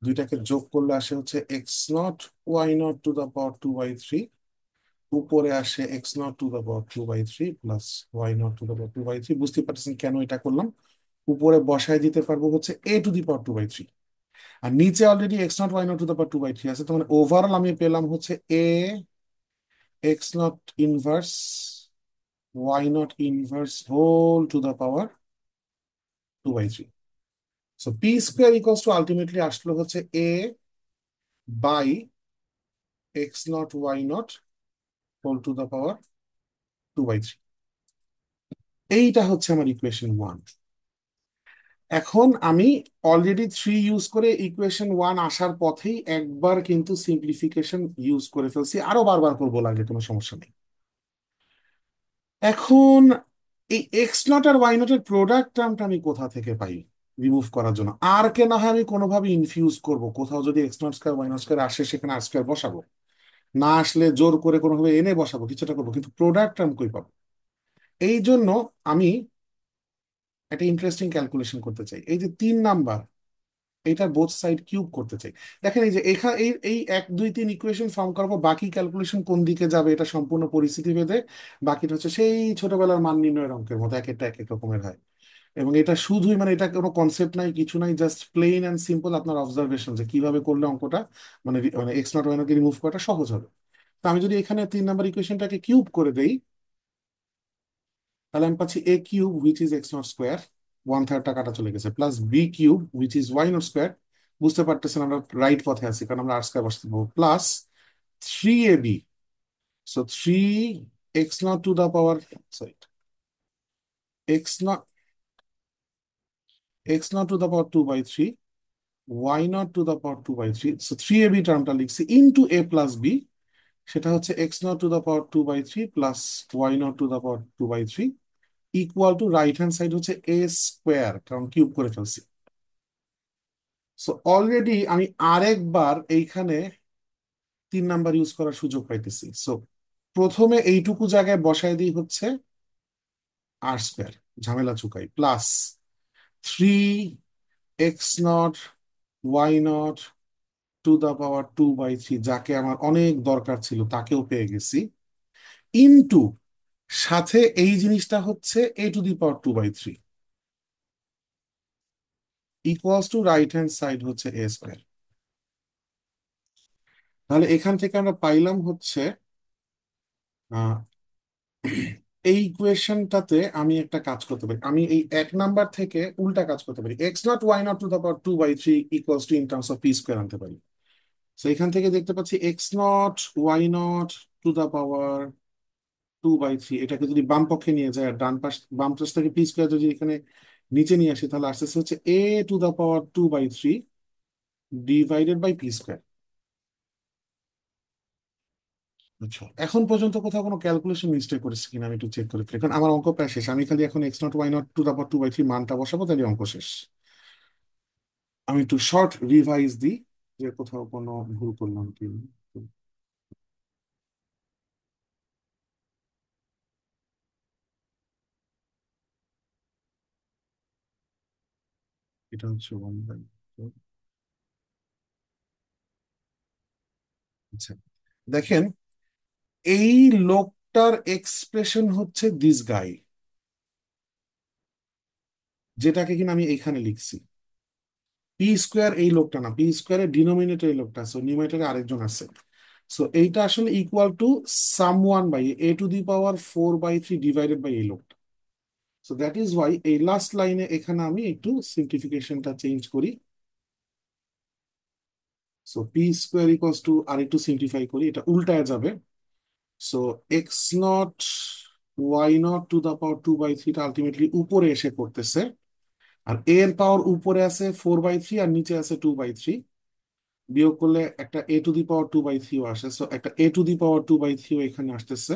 দুইটাকে যোগ করলে আসে হচ্ছে x not why not to the power two by three, উপরে আসে x not to the power two by three plus why not to the power two by three. বুঝতে পারতেছেন কেন এটা করলাম। উপরে বসায় দিতে পারবো হচ্ছে A to the power two by three, আর নিচে already X not why not to the power two by three আছে। তো মানে ওভারঅল আমি পেলাম হচ্ছে A X nought inverse Y nought inverse whole to the power two by three. So P square equals to ultimately আসলো হচ্ছে A by x not Y nought whole to the power two by three. এইটা হচ্ছে আমার equation one. এখন আমি already three use করে equation one আসার পথেই একবার কিন্তু সিম্পলিফিকেশন ইউজ করে ফেলছি, আরো বারবার করবো, লাগে কোনো সমস্যা নেই। এখন এই এক্স নট আর ওয়াই নটের প্রোডাক্ট টার্মটা আমি কোথা থেকে পাই রিমুভ করার জন্য? আর কে না হয় আমি কোনোভাবে ইনফিউজ করব, কোথাও যদি x not square y not square আসে সেখানে আর স্কোয়ার বসাবো, না আসলে জোর করে কোনোভাবে এনে বসাবো, কিছুটা করবো, কিন্তু প্রোডাক্ট টার্ম কই পাবো? এই জন্য আমি একটা ইন্টারেস্টিং ক্যালকুলেশন করতে চাই। এই যে তিন নাম্বার, এইটার বোথ সাইড কিউব করতে চাই। দেখেন এই যে এখানে এই এই এক দুই তিন ইকুয়েশন ফর্ম করবো, বাকি ক্যালকুলেশন কোন দিকে যাবে এটা সম্পূর্ণ পরিস্থিতি ভেদে। বাকিটা হচ্ছে সেই ছোটবেলার মান নির্ণয়ের অঙ্কের মতো, এক একটা এক এক রকমের হয়। এবং এটা শুধুই মানে এটা কোনো কনসেপ্ট নাই, কিছু নাই, জাস্ট প্লেন অ্যান্ড সিম্পল আপনার অবজারভেশন যে কিভাবে করলে অঙ্কটা মানে মানে এক্স নট ওয়াই নটকে রিমুভ করাটা সহজ হবে। তো আমি যদি এখানে তিন নাম্বার ইকুয়েশনটাকে কিউব করে দেই, তাহলে আমি পাচ্ছি A cube which is X not square, one থার্ডটা কাটা চলে গেছে, plus B cube which is Y not square, বুঝতে পারতেছেন আমরা রাইট পথে আছি কারণ আমরা আর স্কোয়ার বসাতে পারবো, plus three A B, so three X not to the power, sorry, X nought X not to the power two by three, Y not to the power two by three, so three A B টার্মটা লিখছি into A plus B, সেটা হচ্ছে x not to the power two by three plus why not to the power two by three equal to right hand side হচ্ছে A square, কারণ cube করে ফেলছি। So already আমি আরেকবার এইখানে তিন নাম্বার ইউজ করার সুযোগ পাইতেছি। সো প্রথমে এইটুকু জায়গায় বসায় দিই হচ্ছে আর স্কোয়ার, ঝামেলা চুকাই, plus three X not why not to the power two by three, যাকে আমার অনেক দরকার ছিল তাকেও পেয়ে গেছি, ইনটু সাথে এই জিনিসটা হচ্ছে A to the power two by three equals to right hand side হচ্ছে এ স্কোয়ার। তাহলে এখান থেকে আমরা পাইলাম হচ্ছে আহ, এই ইকুয়েশনটাতে আমি একটা কাজ করতে পারি, আমি এই এক নাম্বার থেকে উল্টা কাজ করতে পারি, x not why not to the power two by three equals to in terms of p square আনতে পারি। তো এখান থেকে দেখতে পাচ্ছি x not why not to the power two by three, এটাকে যদি বাম পক্ষে নিয়ে যায় আর ডান পাশ বাম পাশ থেকে পি স্কোয়ার যদি এখানে নিচে নিয়ে আসি, তাহলে আসতেছে হচ্ছে A to the power two by three divided by P square. আচ্ছা, এখন পর্যন্ত কোথাও কোনো ক্যালকুলেশন মিস্টেক করেছি কিনা আমি একটু চেক করে ফেলি, কারণ আমার অঙ্ক প্রায় শেষ। আমি খালি এখন x not why not to the power two by three মানটা বসাবো, তাহলে অঙ্ক শেষ। আমি একটু শর্ট রিভাইজ দিই। যে কোথাও কোনো ভুল করলাম কি। এটা হচ্ছে 1/, আচ্ছা দেখেন, এই লোকটার এক্সপ্রেশন হচ্ছে দিস গাই, যেটাকে কিনা আমি এইখানে লিখছি। পি স্কোয়ার এই লোকটা না, পি স্কোয়ারের ডিনোমিনেটর এই লোকটা, সো নিউমারেটরে আরেকজন আছে। সো এইটা আসলে equal to some one by a⁴/4/3 divided by এই লোকটা। সো দ্যাট ইজ ওয়াই এই লাস্ট লাইনে এখানে আমি একটু সিম্পলিফিকেশনটা চেঞ্জ করি। So P square equals to, আর একটু সিম্পলিফাই করি, এটা উল্টায় যাবে। So x0 y0 to the power 2/3 ultimately উপরে এসে পড়তেছে, আর এর পাওয়ার উপরে আছে 4/3 আর নিচে আছে 2/3। বিয়োগ করলে একটা a⁴ আসে, সো একটা a⁴ এখানে আসতেছে।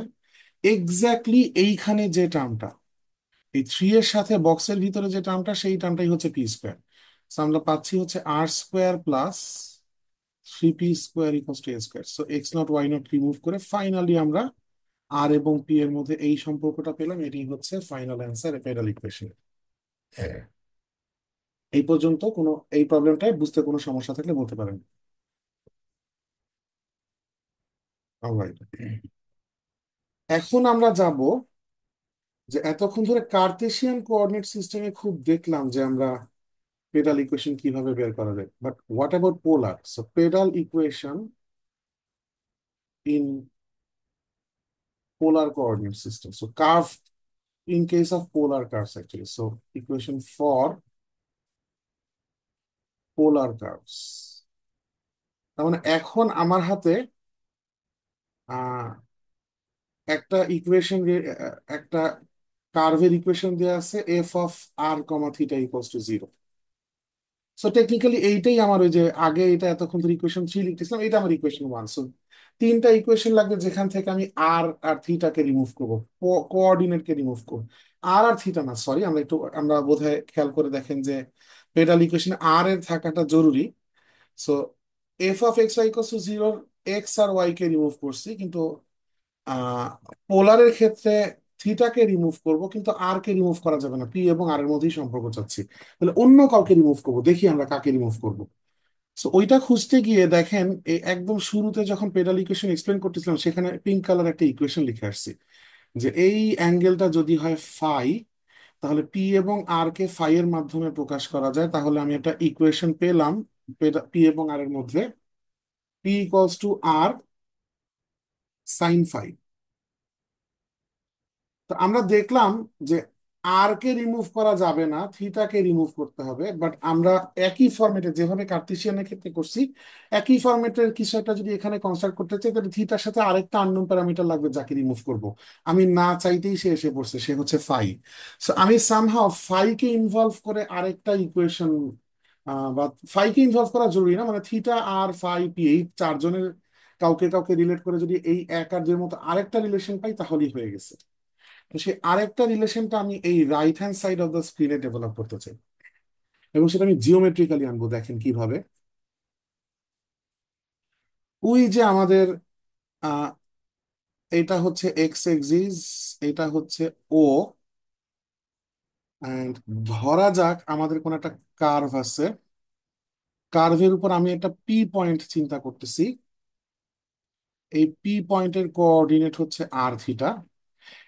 এক্স্যাক্টলি এইখানে যে টার্মটা, এই থ্রি এর সাথে বক্সের ভিতরে যে টার্মটা, সেই টার্মটাই হচ্ছে পি স্কোয়ার। আমরা পাচ্ছি হচ্ছে r² plus 3p² = a²। So x0 y0 remove করে ফাইনালি আমরা আর এবং পি এর মধ্যে এই সম্পর্কটা পেলাম। এটি হচ্ছে ফাইনাল অ্যান্সার পেডাল ইকুয়েশন। এই পর্যন্ত কোনো এই প্রবলেমটাই বুঝতে কোনো সমস্যা থাকলে বলতে পারেন। অলরাইট, এখন আমরা যাব যে এতক্ষণ ধরে কার্তেশিয়ান কোঅর্ডিনেট সিস্টেমে খুব দেখলাম যে আমরা পেডাল ইকুয়েশন কিভাবে বের করা যায়, but what about polar? So pedal equation in polar coordinate system. So curve in case of polar curves actually. So equation for polar curves. তার মানে এখন আমার হাতে আহ, একটা ইকুয়েশন, একটা কার্ভের ইকুয়েশন দেওয়া আছে f(r, θ) = 0। সো টেকনিক্যালি এইটাই আমার, ওই যে আগে এটা এতক্ষণ ধরে ইকুয়েশন 3 লিখতেছিলাম, এটা আমার ইকুয়েশন 1। সো তিনটা ইকুয়েশন লাগবে যেখান থেকে আমি আর আর থিটাকে রিমুভ করবো, কোঅর্ডিনেটকে রিমুভ করবো। আর আর থিটা না, সরি, আমরা বোধহয় খেয়াল করে দেখেন যে পেডাল ইকুয়েশনে আর এর থাকাটা জরুরি। সো f(x, y) = 0, এক্স আর ওয়াই কে রিমুভ করছি, কিন্তু আহ পোলারের ক্ষেত্রে থিটাকে রিমুভ করব, কিন্তু আর কে রিমুভ করা যাবে না, পি এবং আর এর মধ্যেই সম্পর্ক চাচ্ছি। তাহলে অন্য কাউকে রিমুভ করব, দেখি আমরা কাকে রিমুভ করব। সো ওইটা খুঁজতে গিয়ে দেখেন, এই একদম শুরুতে যখন পেডাল ইকুয়েশন এক্সপ্লেন করতেছিলাম, সেখানে পিঙ্ক কালার একটা ইকুয়েশন লিখে আসছি যে এই অ্যাঙ্গেলটা যদি হয় ফাই, তাহলে পি এবং আর কে ফাই এর মাধ্যমে প্রকাশ করা যায়। তাহলে আমি একটা ইকুয়েশন পেলাম পি এবং আর এর মধ্যে, p equals to R sine phi. তো আমরা দেখলাম যে আর কে রিমুভ করা যাবে না, থিটাকে রিমুভ করতে হবে। বাট আমরা একই ফরম্যাটে যেভাবে কার্টেসিয়ানের ক্ষেত্রে করছি, একই ফরম্যাটের কিছু একটা যদি এখানে কনস্ট্রাক্ট করতে চাই, তাহলে থিটার সাথে আরেকটা আননোন প্যারামিটার লাগবে যাকে রিমুভ করব। আমি না চাইতেই সে এসে পড়ছে, সে হচ্ছে ফাই। সো আমি সামহাও ফাইকে ইনভলভ করে আরেকটা ইকুয়েশন, বা ফাইকে ইনভলভ করা জরুরি না, মানে থিটা আর ফাই পি এই চারজনের কাউকে কাউকে রিলেট করে যদি এই এক আর দুইয়ের মতো আরেকটা রিলেশন পাই, তাহলেই হয়ে গেছে। তো সেই আরেকটা রিলেশনটা আমি এই right hand side of the স্ক্রিনে ডেভেলপ করতে চাই, এবং সেটা আমি জিওমেট্রিক্যালি আনবো। দেখেন কিভাবে। ওই যে আমাদের আহ এটা হচ্ছে এক্স এক্সিস, এটা হচ্ছে ও, এন্ড ধরা যাক আমাদের কোন একটা কার্ভ আছে, কার্ভের উপর আমি একটা পি পয়েন্ট চিন্তা করতেছি। এই পি পয়েন্টের কোঅর্ডিনেট হচ্ছে আর থিটা,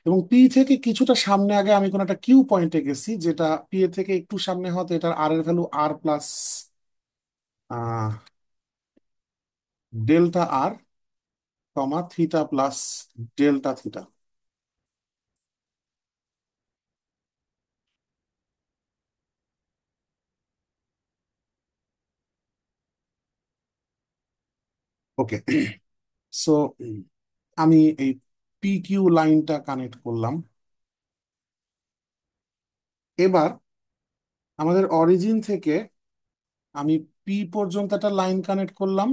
এবং পি থেকে কিছুটা সামনে আগে আমি কোন একটা কিউ পয়েন্টে গেছি, যেটা পি এর থেকে একটু সামনে হতে এটার আর এর ভ্যালু আর plus delta R, theta plus delta theta. ওকে, সো আমি এই পি কিউ লাইনটা কানেক্ট করলাম। এবার আমাদের অরিজিন থেকে আমি পি পর্যন্ত একটা লাইন কানেক্ট করলাম,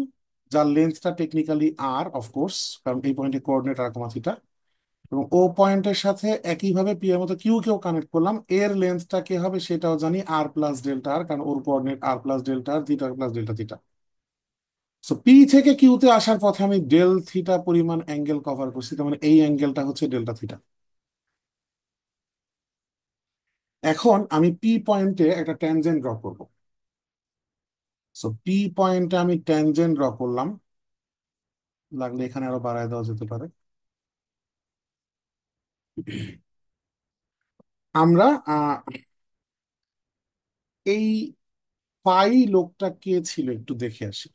যার লেন্থটা টেকনিক্যালি আর, অফকোর্স, কারণ এই পয়েন্টে কোঅর্ডিনেট আর কমা থিটা। এবং ও পয়েন্টের সাথে একইভাবে পি এর মতো কিউ কেও কানেক্ট করলাম, এর লেন্থটা কি হবে সেটাও জানি, আর প্লাস ডেল্টা আর, কারণ ওর coordinate R plus delta R, theta plus delta theta. So P থেকে কিউতে আসার পথে আমি ডেল থিটা পরিমাণ অ্যাঙ্গেল কভার করছি, তার মানে এই অ্যাঙ্গেলটা হচ্ছে ডেল্টা থিটা। এখন আমি পি পয়েন্টে একটা ট্যানজেন্ট ড্র করব। সো পি পয়েন্টে আমি ট্যানজেন্ট ড্র করলাম, লাগলে এখানে আরো বাড়ায় দেওয়া যেতে পারে। আমরা এই ফাই লোকটা কে ছিল একটু দেখে আসি।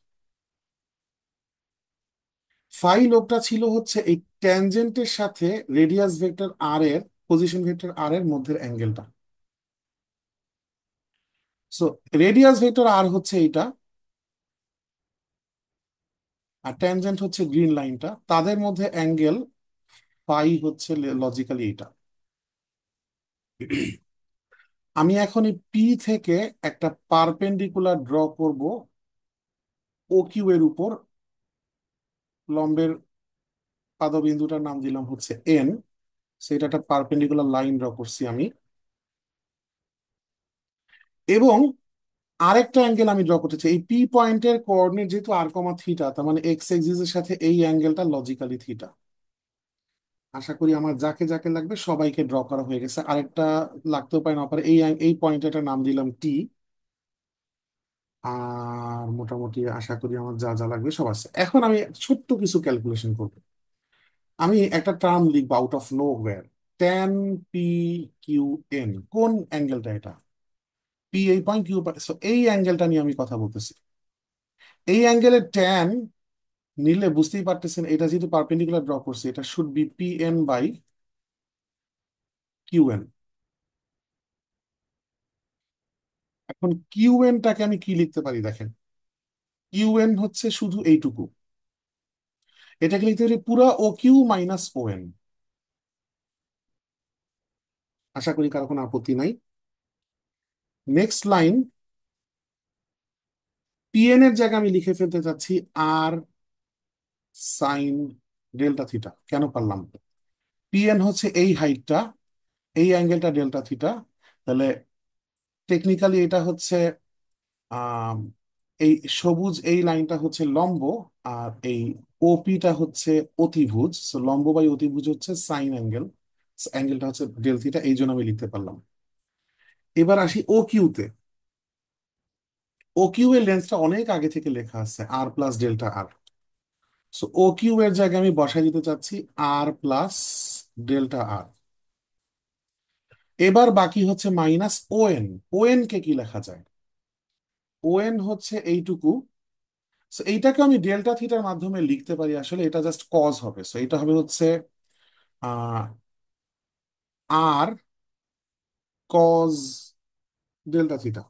ফাই লোকটা ছিল হচ্ছে এই ট্যানজেন্টের সাথে রেডিয়াস ভেক্টর আর এর, পজিশন ভেক্টর আর এর মধ্যের অ্যাঙ্গেলটা। সো রেডিয়াস ভেক্টর আর হচ্ছে এইটা, আর ট্যানজেন্ট হচ্ছে গ্রিন লাইনটা, তাদের মধ্যে অ্যাঙ্গেল ফাই হচ্ছে লজিক্যালি এটা। আমি এখন এই পি থেকে একটা পারপেন্ডিকুলার ড্র করব ও কিউ এর উপর। লম্বের পাদবিন্দুটার নাম দিলাম হচ্ছে এন। সেটা একটা পারপেন্ডিকুলার লাইন ড্র করছি আমি। এবং আরেকটা অ্যাঙ্গেল আমি ড্র করতে চাই এই পি পয়েন্টের কোঅর্ডিনেট যেহেতু আর কমা থিটা, তার মানে এক্স এক্সিস এর সাথে এই অ্যাঙ্গেলটা লজিক্যালি থিটা। আশা করি আমার যাকে যাকে লাগবে সবাইকে ড্র করা হয়ে গেছে। আরেকটা লাগতেও পারে না পারে। এই পয়েন্টের নাম দিলাম টি। আর মোটামুটি আশা করি আমার যা যা লাগবে সব আছে। এখন আমি ছোট্ট কিছু ক্যালকুলেশন করব। আমি একটা টার্ম লিখবো out of nowhere, tan P Q N. কোন অ্যাঙ্গেলটা এটা? পি এই পয়েন্ট, কিউ। সো এই অ্যাঙ্গেলটা নিয়ে আমি কথা বলতেছি। এই অ্যাঙ্গেলের ট্যান নিলে বুঝতেই পারতেছেন, এটা যেহেতু পারপেন্ডিকুলার ড্র করছি, এটা should be P N by Q N. এখন কিউ এনটাকে আমি কি লিখতে পারি দেখেন। কিউ এন হচ্ছে শুধু এইটুকু, এটাকে লিখতে পারি পুরা O Q minus O N. আশা করি কারো কোনো আপত্তি নাই। নেক্সট লাইন, পিএন এর জায়গায় আমি লিখে ফেলতে চাচ্ছি আর সাইন ডেল্টা থিটা। কেন পারলাম? পিএন হচ্ছে এই হাইটটা, এই অ্যাঙ্গেলটা ডেল্টা থিটা। তাহলে টেকনিক্যালি এটা হচ্ছে আম, এই সবুজ এই লাইনটা হচ্ছে লম্ব, আর এই ওপিটা হচ্ছে অতিভুজ। সো লম্ব বাই অতিভুজ হচ্ছে সাইন অ্যাঙ্গেল, অ্যাঙ্গেলটা হচ্ছে ডেল থিটা, এই জন্য আমি লিখতে পারলাম। এবার আসি ও কিউতে। ও কিউ এর লেন্সটা অনেক আগে থেকে লেখা আছে আর প্লাস ডেল্টা আর। সো ও কিউ এর জায়গায় আমি বসাই দিতে চাচ্ছি আর প্লাস ডেল্টা আর। এবার বাকি হচ্ছে minus O N. O N কে কি লেখা যায়? ও এন হচ্ছে এইটুকু। সো এইটাকে আমি ডেল্টা থিটার মাধ্যমে লিখতে পারি, আসলে এটা জাস্ট কজ হবে। সো এটা হবে হচ্ছে আহ আর কজ ডেল্টা থিটা,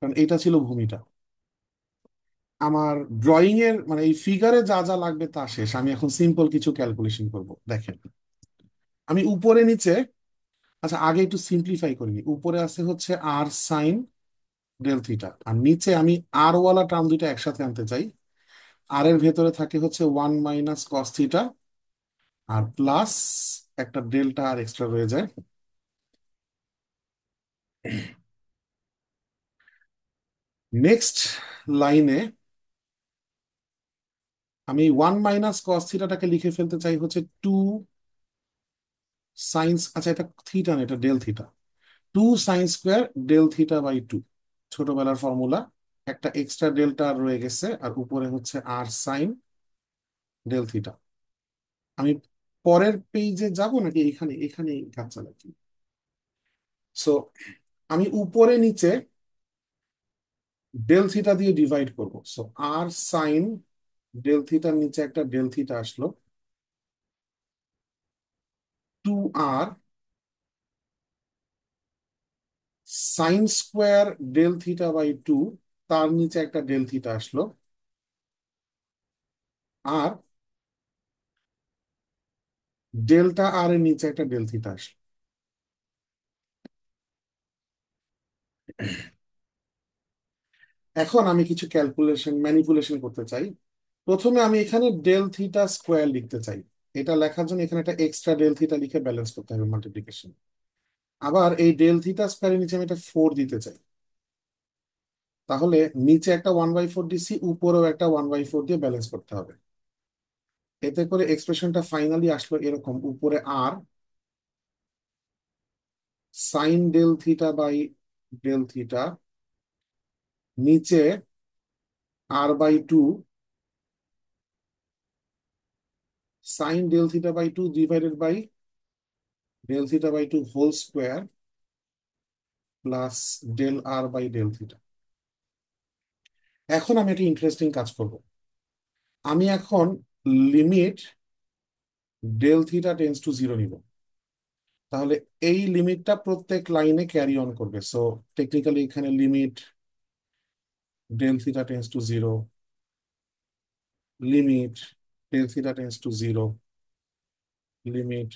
কারণ এটা ছিল ভূমিটা। আমার ড্রয়িং এর মানে এই ফিগারে যা যা লাগবে তা শেষ। আমি এখন সিম্পল কিছু ক্যালকুলেশন করব দেখেন। আমি উপরে নিচে, আচ্ছা আগে একটু সিম্পলিফাই করি। উপরে আছে হচ্ছে আর সাইন ডেল থিটা, আর নিচে আমি আর ওয়ালা টার্ম দুইটা একসাথে আনতে চাই। আর এর ভেতরে থাকে হচ্ছে ওয়ান মাইনাস কস থিটা, আর প্লাস একটা ডেল্টা আর এক্সট্রা রয়ে যায়। নেক্সট লাইনে আমি ওয়ান মাইনাস কস থিটাটাকে লিখে ফেলতে চাই হচ্ছে টু সাইন্স, আচ্ছা এটা থিটা না, এটা del theta. Two sine square del theta by two, ছোটবেলার ফর্মুলা। একটা এক্সট্রা ডেল্টা রয়ে গেছে, আর উপরে হচ্ছে আর সাইন ডেল থিটা। আমি পরের পেজে যাব নাকি এখানে এখানে কাজ চালাচ্ছি? সো আমি উপরে নিচে ডেল থিটা দিয়ে ডিভাইড করব। সো আর সাইন ডেল থিটার নিচে একটা ডেল থিটা আসলো, two R sine square del theta by two, তার নিচে একটা ডেল থিটা আসলো, আর ডেল্টা আর এর নিচে একটা ডেল থিটা আসলো। এখন আমি কিছু ক্যালকুলেশন ম্যানিপুলেশন করতে চাই। প্রথমে আমি এখানে ডেল থিটা স্কোয়ার লিখতে চাই। এটা লেখার জন্য এখানে একটা এক্সট্রা ডেল থিটা লিখে ব্যালেন্স করতে হবে মাল্টিপ্লিকেশন। আবার এই ডেল থিটা স্কোয়ারের নিচে আমি একটা ফোর দিতে চাই। তাহলে নিচে একটা 1/4 দিছি, উপরেও একটা 1/4 দিয়ে ব্যালেন্স করতে হবে। এতে করে এক্সপ্রেশনটা ফাইনালি আসলো এরকম: উপরে R sine del theta by del theta, নিচে r/2 sine del theta by 2 divided by del theta by 2 whole square plus del R by del theta. এখন আমি একটা ইন্টারেস্টিং কাজ করব। আমি এখন limit del theta tends to zero নিব। তাহলে এই লিমিটটা প্রত্যেক লাইনে ক্যারি অন করবে। সো টেকনিক্যালি এখানে limit del theta tends to zero, limit del theta tends to zero, limit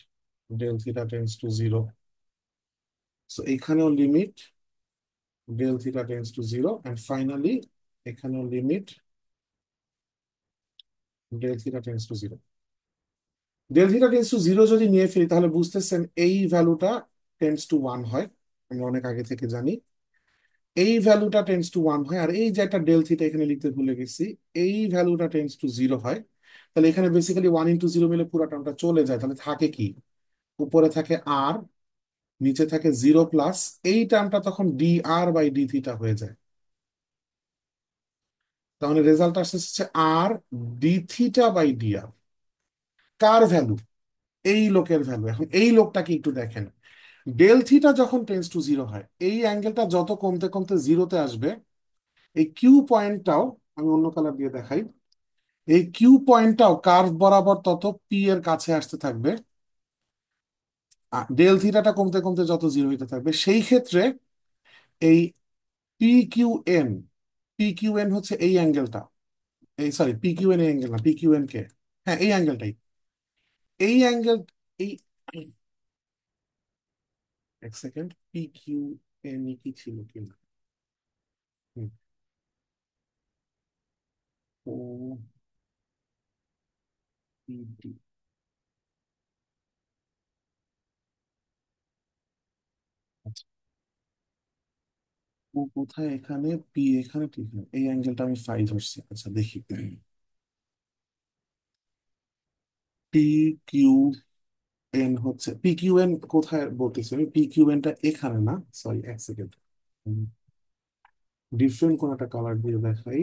del theta tends to zero. So এখানেও limit del theta tends to zero, and finally এখানেও limit del theta tends to zero. Del theta tends to zero যদি নিয়ে ফেলি তাহলে বুঝতেছেন এই ভ্যালুটা tends to one হয়। আমরা অনেক আগে থেকে জানি এই ভ্যালুটা টেন্স টু ওয়ান হয়। আর এই যে একটা ডেল থিটা এখানে লিখতে ভুলে গেছি, এই ভ্যালুটা টেন্স টু জিরো হয়। তাহলে এখানে বেসিক্যালি 1 × 0 মিলে পুরো টার্মটা চলে যায়। তাহলে থাকে কি? উপরে থাকে আর, নিচে থাকে জিরো প্লাস এই টার্মটা তখন D R by D theta হয়ে যায়। তাহলে রেজাল্ট আসছে R D theta by D R. কার ভ্যালু? এই লোকের ভ্যালু। এখন এই লোকটাকে একটু দেখেন। ডেল থিটা যখন টেন্স টু জিরো হয়, এই অ্যাঙ্গেলটা যত কমতে কমতে জিরোতে আসবে, এই কিউ পয়েন্টটাও, আমি অন্য কালার দিয়ে দেখাই, এই কিউ পয়েন্টটাও কার্ভ বরাবর তত পি এর কাছে আসতে থাকবে। ডেল থিটাটা কমতে কমতে যত জিরো হইতে থাকবে, সেই ক্ষেত্রে এই P Q N, P Q N হচ্ছে এই অ্যাঙ্গেলটা, এই সরি পি কিউ এন এই অ্যাঙ্গেল না, পি কিউ এন কে, হ্যাঁ এই অ্যাঙ্গেলটাই, এই অ্যাঙ্গেল, এই, এক সেকেন্ড, পি কিউ এন কি ছিল কিনা, ও পি ডি, ও কোথায়? এখানে পি, এখানে ঠিক না, এই অ্যাঙ্গেলটা আমি ফাই ধরছি। আচ্ছা দেখি, পি কিউ এন হচ্ছে, পি কিউ এন কোথায় বলতেছি আমি? পি কিউ এনটা এখানে না, সরি এক সেকেন্ড, ডিফারেন্ট কোন একটা কালার দিয়ে দেখাই।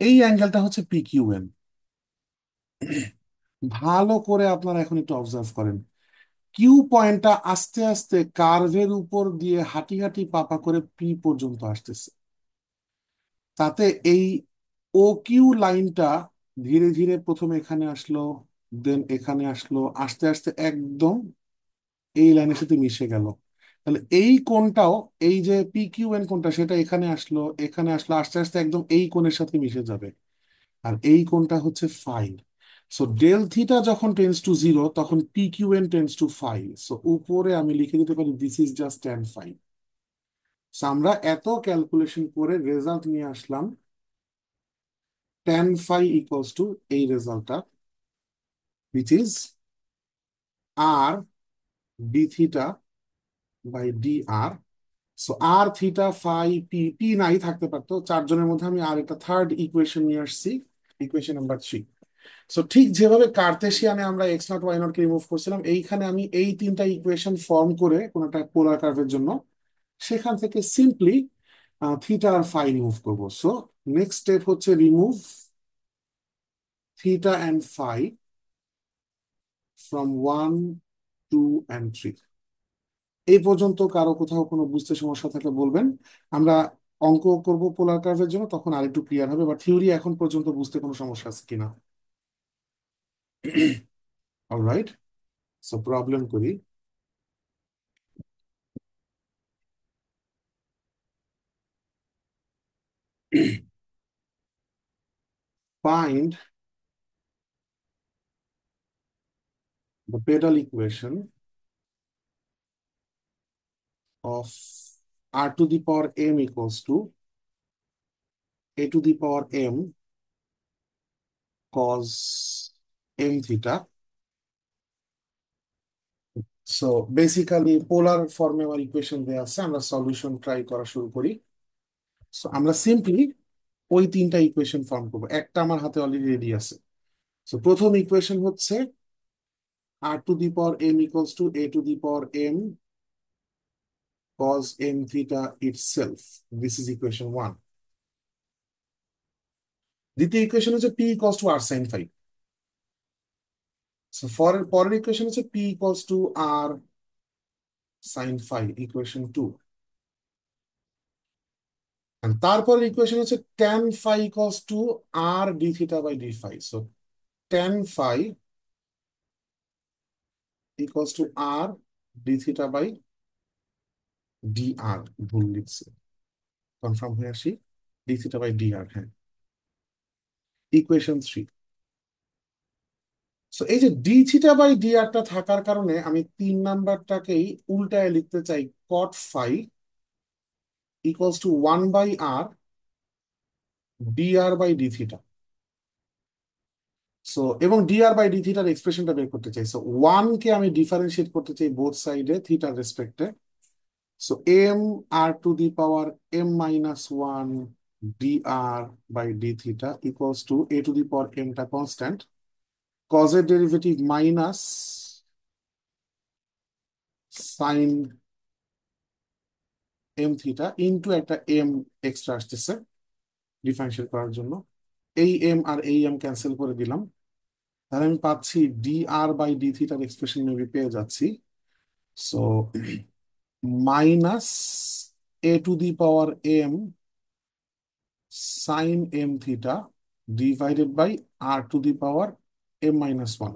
এই অ্যাঙ্গেলটা হচ্ছে পি কিউ এন। ভালো করে আপনারা এখন একটু অবজার্ভ করেন, কিউ পয়েন্টটা আস্তে আস্তে কার্ভের উপর দিয়ে হাঁটি হাঁটি পাপা করে পি পর্যন্ত আসতেছে। তাতে এই ও কিউ লাইনটা ধীরে ধীরে প্রথমে এখানে আসলো, দেন এখানে আসলো, আস্তে আস্তে একদম এই লাইনের সাথে মিশে গেল। তাহলে এই কোণটাও, এই যে পি কিউ এন কোণটা, সেটা এখানে আসলো, এখানে আসলো, আস্তে আস্তে একদম এই কোণের সাথে মিশে যাবে। আর এই কোণটা হচ্ছে ফাই। সো ডেল থিটা যখন টেন্স টু জিরো তখন P Q N tends to phi. So উপরে আমি লিখে দিতে পারি this is just tan phi. So আমরা এত ক্যালকুলেশন করে রেজাল্ট নিয়ে আসলাম, ট্যান ফাই ইকুয়ালস টু এই রেজাল্টটা, which is r D theta by D r. So r theta phi p, p নাই থাকতে পারতো, চারজনের মধ্যে আমি আর একটা থার্ড ইকুয়েশন নিয়ে আসছি, ইকুয়েশন নাম্বার 3। সো ঠিক যেভাবে কার্তেশিয়ানে আমরা এক্স নট ওয়াই নট কে রিমুভ করছিলাম, এইখানে আমি এই তিনটা ইকুয়েশন ফর্ম করে কোন একটা পোলার কার্ভের জন্য, সেখান থেকে সিম্পলি থিটা আর ফাই রিমুভ করবো। সো নেক্সট স্টেপ হচ্ছে remove theta and phi from 1, 2 and 3। এই পর্যন্ত কারো কোথাও কোনো বুঝতে সমস্যা থাকলে বলবেন। আমরা অঙ্ক করব পোলার কার্ভের জন্য, তখন আরেকটু ক্লিয়ার হবে, বা থিওরি এখন পর্যন্ত বুঝতে কোনো সমস্যা আছে কিনা। অলরাইট, সো প্রবলেম করি। Find the pedal equation of r to the power m equals to a to the power m cos m theta so basically polar ফর্মে আমার ইকুয়েশন দেওয়া আছে, আমরা সলিউশন ট্রাই করা শুরু করি। সো আমরা সিম্পলি ওই তিনটা ইকুয়েশন ফর্ম করবো, একটা আমার হাতে অলরেডি রেডি আছে। সো প্রথম ইকুয়েশন হচ্ছে r to the power m equals to a to the power m cos m theta itself, this is equation one. দ্বিতীয় ইকুয়েশন হচ্ছে p equals to r sin phi। So পরের equation হচ্ছে p equals to r sin phi, equation two. তারপরের equation হচ্ছে tan phi equals to r d theta by d phi। So tan phi equals to r d theta by dr, ভুল লিখছে, confirm হয়ে আসি, d theta by dr, হ্যাঁ, equation three. So এই যে D theta by ডিআরটা থাকার কারণে আমি তিন নাম্বারটাকেই উল্টায় লিখতে চাই, cot phi equals to one by R D R by D theta. So এবং ডিআর বাই ডি থিটার এক্সপ্রেশনটা বের করতে চাই। সো ওয়ান কে আমি ডিফারেন্সিয়েট করতে চাই বোথ সাইডে থিটার রেসপেক্টে। So M R to the power M minus one D R by D theta equals to A to the power এমটা কনস্ট্যান্ট, কজের derivative minus sine M theta into একটা এম এক্সট্রা আসতেছে ডিফারেন্সিয়েট করার জন্য। এই এম আর এই M cancel করে দিলাম, তাহলে আমি পাচ্ছি ডি আর বাই ডি থিটার এক্সপ্রেশন মেবি পেয়ে যাচ্ছি। So minus a to the power m sine M theta divided by r to the power M minus one.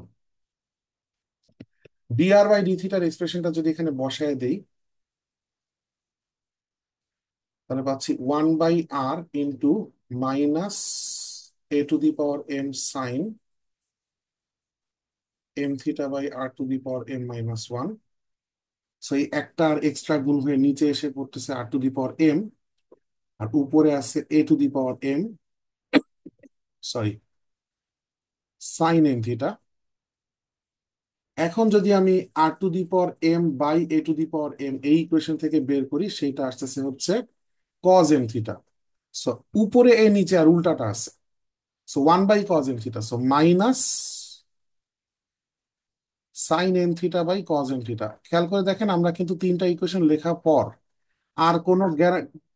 D R by D থিটার এক্সপ্রেশনটা যদি এখানে বসায় দেই, তাহলে পাচ্ছি one by r into minus a to the power m sine M theta by r to the power M minus one. So এই একটা আর এক্সট্রা গুণ হয়ে নিচে এসে পড়তেছে আর টু দি পাওয়ার এম, আর উপরে আছে A to the power M, sorry, sine M theta. এখন যদি আমি R to the power M by A to the power M এই ইকুয়েশন থেকে বের করি, সেটা আসতেছে হচ্ছে কজ এম থিটা। সো উপরে এ নিচে আর উল্টাটা আছে, so one by cos M theta, so minus sine M theta by cos M theta. খেয়াল করে দেখেন আমরা কিন্তু তিনটা ইকুয়েশন লেখার পর আর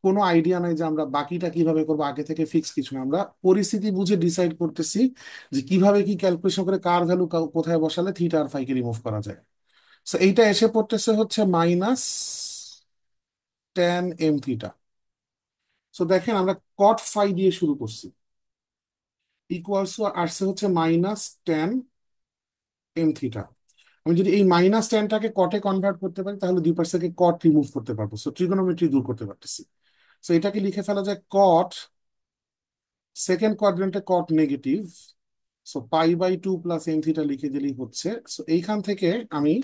কোনো আইডিয়া নাই যে আমরা বাকিটা কিভাবে করবো, আগে থেকে ফিক্স কিছু না, আমরা পরিস্থিতি বুঝে ডিসাইড করতেছি যে কিভাবে কি ক্যালকুলেশন করে কার ভ্যালু কোথায় বসালে থিটা আর ফাইকে রিমুভ করা যায়। সো এইটা এসে পড়তেছে হচ্ছে minus tan m theta. So দেখেন আমরা কট ফাই দিয়ে শুরু করছি, ইকুয়ালস টু আসছে হচ্ছে মাইনাস ট্যান এম থিটা। আমি যদি এই মাইনাস ট্যানটাকে কটে কনভার্ট করতে পারি, তাহলে দুই পাশ থেকে কট রিমুভ করতে পারবো, সো ট্রিগোনোমেট্রি দূর করতে পারতেছি। সো এটাকে লিখে ফেলা যায় কট, সেকেন্ড কোয়াড্রেন্টে cot negative, so pi by two plus M theta লিখে দিলেই হচ্ছে। সো এইখান থেকে আমি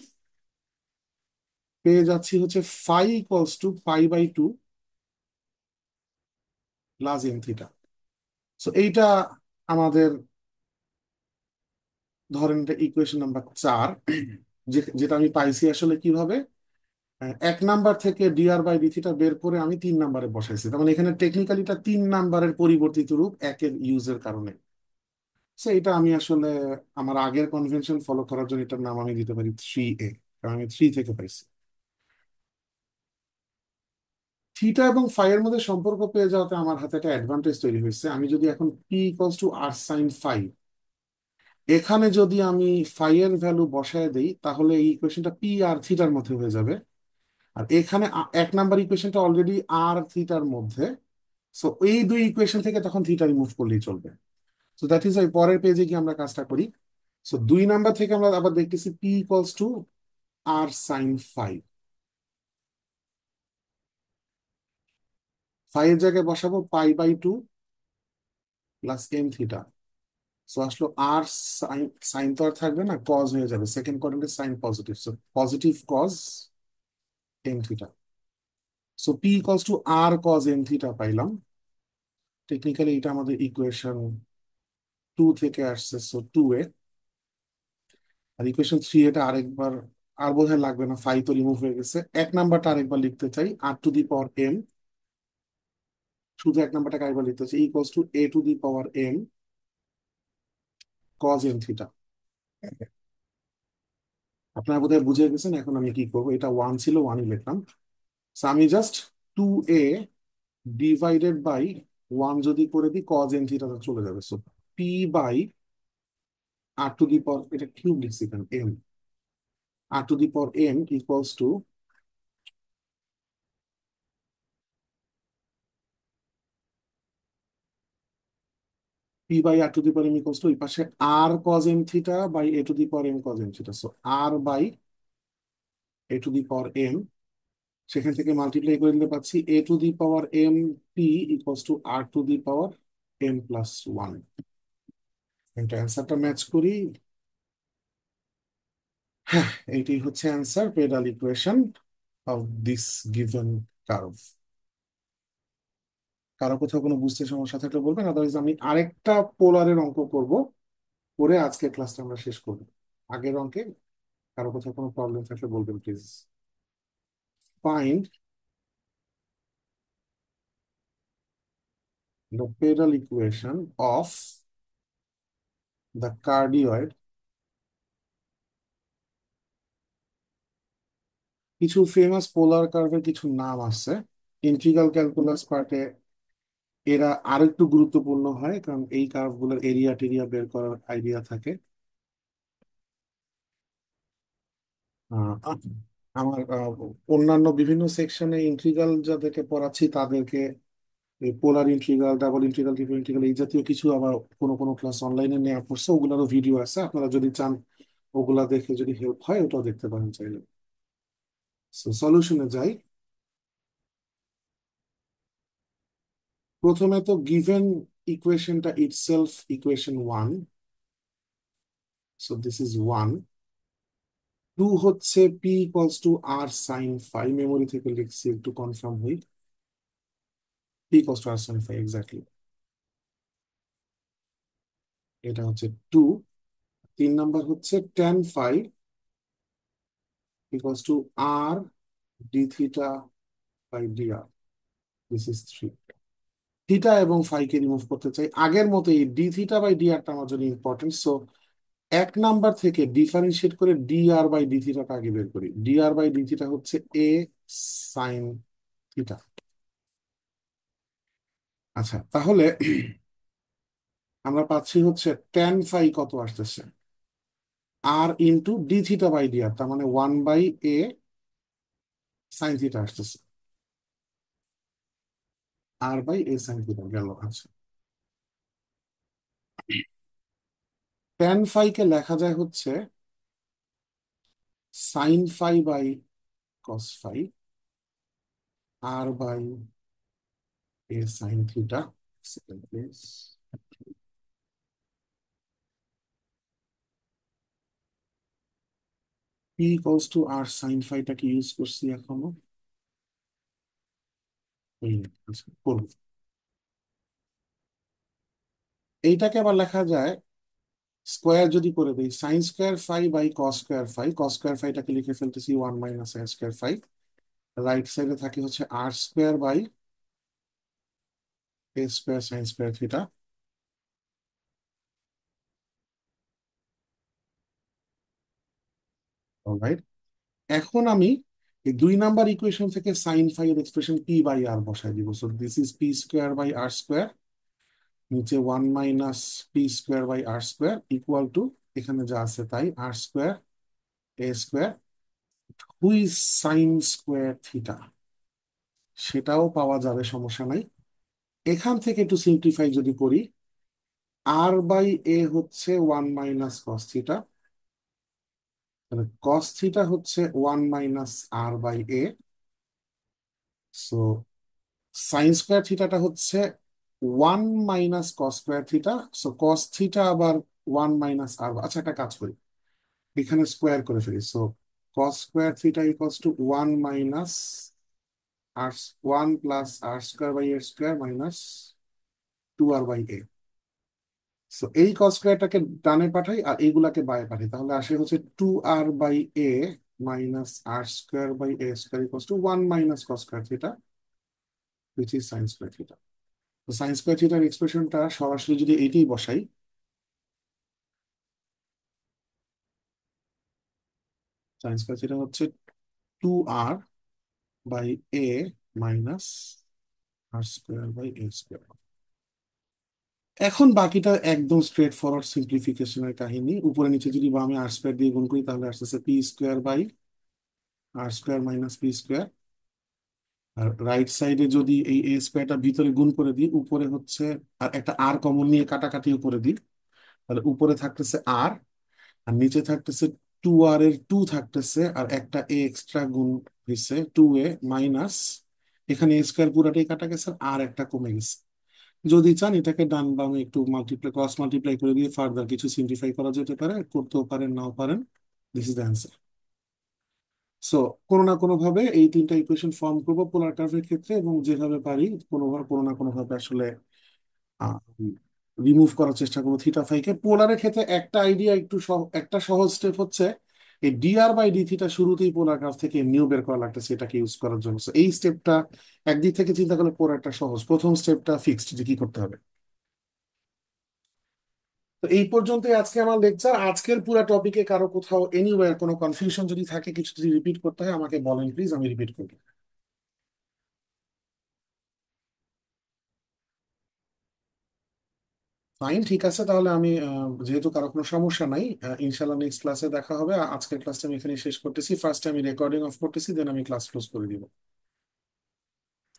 পেয়ে যাচ্ছি হচ্ছে phi equals to pi by two plus M theta. So এইটা আমাদের ধরেন এটা ইকুয়েশন নাম্বার চার, যেটা আমি পাইছি আসলে কিভাবে, এক নাম্বার থেকে ডিআর বাই ডি থিটা বের করে আমি তিন নাম্বারে বসাইছি, তার মানে এখানে টেকনিক্যালিটা তিন নাম্বারের পরিবর্তিত রূপ একের ইউজের কারণে। সো এটা আমি আসলে আমার আগের কনভেনশন ফলো করার জন্য এটার নাম আমি দিতে পারি থ্রি এ, কারণ আমি থ্রি থেকে পাইছি। থিটা এবং ফাই এর মধ্যে সম্পর্ক পেয়ে যাওয়াতে আমার হাতে একটা অ্যাডভান্টেজ তৈরি হয়েছে। আমি যদি এখন p equals to R sine phi, এখানে যদি আমি ফাই এর ভ্যালু বসায় দেই, তাহলে এই ইকুয়েশনটা পি আর থিটার মধ্যে হয়ে যাবে। আর এখানে এক নাম্বার ইকুয়েশনটা অলরেডি আর থিটার মধ্যে, সো এই দুই ইকুয়েশন থেকে তখন থিটা রিমুভ করলেই চলবে। সো দ্যাট ইজ ওই পরের পেজে গিয়ে আমরা কাজটা করি। সো দুই নাম্বার থেকে আমরা আবার দেখতেছি p equals to R sine phi, phi এর জায়গায় বসাবো pi by two plus M theta. So আসলো আর সাইন, সাইন তো আর থাকবে না, কজ হয়ে যাবে, সেকেন্ড কোয়াড্রেন্টে sine positive, so positive cos M theta. So P equals to R cos M theta পাইলাম। টেকনিক্যালি এটা আমাদের ইকুয়েশন টু থেকে আসছে, সো টু এ। আর ইকুয়েশন থ্রি এটা আরেকবার আর বোধহয় লাগবে না, ফাই তো রিমুভ হয়ে গেছে। এক নাম্বারটা আরেকবার লিখতে চাই, r⁴m, শুধু এক নাম্বারটাকে আরেকবার লিখতে চাই, equals to a⁴m cos n theta. আপনারা বোধহয় বুঝে গেছেন। এখন আমি কি করবো, এটা ওয়ান ছিল, ওয়ানই লিখলাম। So আমি just 2a divided by one যদি করে দিই, কজ এন থিটাটা চলে যাবে। সো পি বাই r⁴, এটা কিউব লিখছি কেন, M, r⁴m equals to P by r⁴m equals to, এই পাশে আর cos N theta by a⁴m cos N theta. So R by a⁴m, সেখান থেকে মাল্টিপ্লাই করে দিতে পাচ্ছি a⁴m p equals to r⁴m plus one. এটা অ্যান্সারটা ম্যাচ করি। হ্যাঁ, এইটাই হচ্ছে answer, pedal equation of this given curve. কারো কোথাও কোনো বুঝতে সমস্যা থাকলে বলবেন, আদারওয়াইজ আমি আরেকটা পোলারের অঙ্ক করব, করে আজকে ক্লাসটা আমরা শেষ করব। আগের অঙ্কে কারো কোথাও কোনো প্রবলেম থাকলে বলবেন please. Find the pedal equation of the cardioid. কিছু ফেমাস পোলার কার্ভের কিছু নাম আছে, ইন্টিগ্রাল ক্যালকুলাস পার্টে এরা আরেকটু গুরুত্বপূর্ণ হয়, কারণ এই কার্ভগুলোর এরিয়া টেরিয়া বের করার আইডিয়া থাকে। আহ, আমার অন্যান্য বিভিন্ন সেকশনে ইন্টিগ্রাল যাদেরকে পড়াচ্ছি তাদেরকে polar integral, double integral, triple integral এই জাতীয় কিছু আবার কোনো কোনো ক্লাস অনলাইনে নেওয়া পড়ছে, ওগুলোরও ভিডিও আছে, আপনারা যদি চান ওগুলা দেখে যদি হেল্প হয় ওটাও দেখতে পারেন চাইলে। সলিউশনে যাই। প্রথমে তো গিভেন ইকুয়েশনটা itself equation one, so this is one. Two হচ্ছে P equals to R sine phi, memory থেকে লিখছি একটু কনফার্ম হই, P equals to R sine phi exactly, এটা হচ্ছে টু। তিন নাম্বার হচ্ছে tan phi equals to R D theta by D R, this is three. Theta এবং phi কে রিমুভ করতে চাই, আগের মতো এই ডি থিটা বাই ডি আরটা আমার জন্য ইম্পর্টেন্ট। সো এক নাম্বার থেকে ডিফারেন্সিয়েট করে ডি আর বাই ডি থিটাটা আগে বের করি। D R by D theta হচ্ছে এ সাইন থিটা। আচ্ছা, তাহলে আমরা পাচ্ছি হচ্ছে টেন ফাই কত আসতেছে, R into D theta by D R, তার মানে one by A sine theta আসতেছে, R by A sine theta গেল। আচ্ছা, টেন ফাই কে লেখা যায় হচ্ছে sine phi by cos phi, R by A sine theta. Second place, P equals to R sine ফাইটা কি ইউজ করছি এখনো? আচ্ছা, করবো। এইটাকে আবার লেখা যায় স্কোয়ার যদি করে দিই, sine square phi by cos square phi, cos square ফাইটাকে লিখে ফেলতেছি one minus sine square phi. Right সাইডে থাকে হচ্ছে R square by A square sine square theta. Alright, এখন আমি এই দুই নাম্বার ইকুয়েশন থেকে সাইন ফাই এর এক্সপ্রেশন পি বাই আর বসাই দিব। So this is P square by R square, নিচে one minus P square by R square equal to, এখানে যা আছে তাই, R square A square, which is sine square theta, সেটাও পাওয়া যাবে, সমস্যা নাই। এখান থেকে একটু সিম্পলিফাই যদি করি, আর বাই এ হচ্ছে ওয়ান মাইনাস কস থিটা, তাহলে কস থিটা হচ্ছে one minus R by A. So sine square থিটাটা হচ্ছে one minus cos square theta. So cos theta আবার ওয়ান মাইনাস আর, আচ্ছা একটা কাজ করি, এখানে স্কোয়ার করে ফেলি। So cos square theta equals to one minus R, one plus R square by A square minus two R by A. So এই cos স্কোয়ারটাকে ডানে পাঠাই আর এইগুলাকে বায়ে পাঠাই, তাহলে আসে হচ্ছে two R by a minus r square by A square equals to 1 - cos square theta, which is sine square theta. তো sine square থিটার এক্সপ্রেশনটা সরাসরি যদি এইটাই বসাই, সাইন স্কোয়ার থিটা হচ্ছে 2r/a minus r square by A square. এখন বাকিটা একদম স্ট্রেট ফরওয়ার্ড সিম্পলিফিকেশনের কাহিনী। উপরে নিচে যদি বা আমি আর স্কোয়ার দিয়ে গুণ করি তাহলে আসতেছে p square by R square minus P square. আর রাইট সাইডে যদি এই এ স্কোয়ারটা ভিতরে গুণ করে দিই, উপরে হচ্ছে আর একটা আর কমন নিয়ে কাটাকাটি উপরে দিই, তাহলে উপরে থাকতেছে আর, আর নিচে থাকতেছে 2r-এর 2 থাকতেছে, আর একটা এ এক্সট্রা গুণ হয়েছে 2a মাইনাস, এখানে এ স্কোয়ার পুরাটাই কাটা গেছে আর একটা কমে গেছে। যদি চান এটাকে ডান বামে একটু মাল্টিপ্লাই ক্রস মাল্টিপ্লাই করে দিয়ে ফার্দার কিছু সিম্পলিফাই করা যেতে পারে, করতেও পারেন নাও পারেন। This is the answer. So কোনো না কোনো ভাবে এই তিনটা ইকুয়েশন ফর্ম করবো পোলার কার্ভের ক্ষেত্রে, এবং যেভাবে পারি কোনো না কোনো ভাবে আসলে রিমুভ করার চেষ্টা করবো থিটা ফাইকে। পোলারের ক্ষেত্রে একটা আইডিয়া একটু একটা সহজ স্টেপ হচ্ছে এই dr/d থিটা শুরুতেই পোলার গ্রাফ থেকে এমনিও বের করা লাগতেছে এটাকে ইউজ করার জন্য। So এই স্টেপটা একদিক থেকে চিন্তা করলে পোলারটা সহজ, প্রথম স্টেপটা ফিক্সড যে কি করতে হবে। তো এই পর্যন্তই আজকে আমার লেকচার। আজকের পুরো টপিকে কারো কোথাও এনিওয়্যার কোনো কনফিউশন যদি থাকে, কিছু যদি রিপিট করতে হয় আমাকে বলেন প্লিজ, আমি রিপিট করবো। ফাইন, ঠিক আছে, তাহলে আমি যেহেতু কারো কোনো সমস্যা নাই, ইনশাল্লাহ নেক্সট ক্লাসে দেখা হবে। আজকের ক্লাসটা আমি এখানে শেষ করতেছি। ফার্স্টে আমি রেকর্ডিং অফ করতেছি, দেন আমি ক্লাস ক্লোজ করে দিব।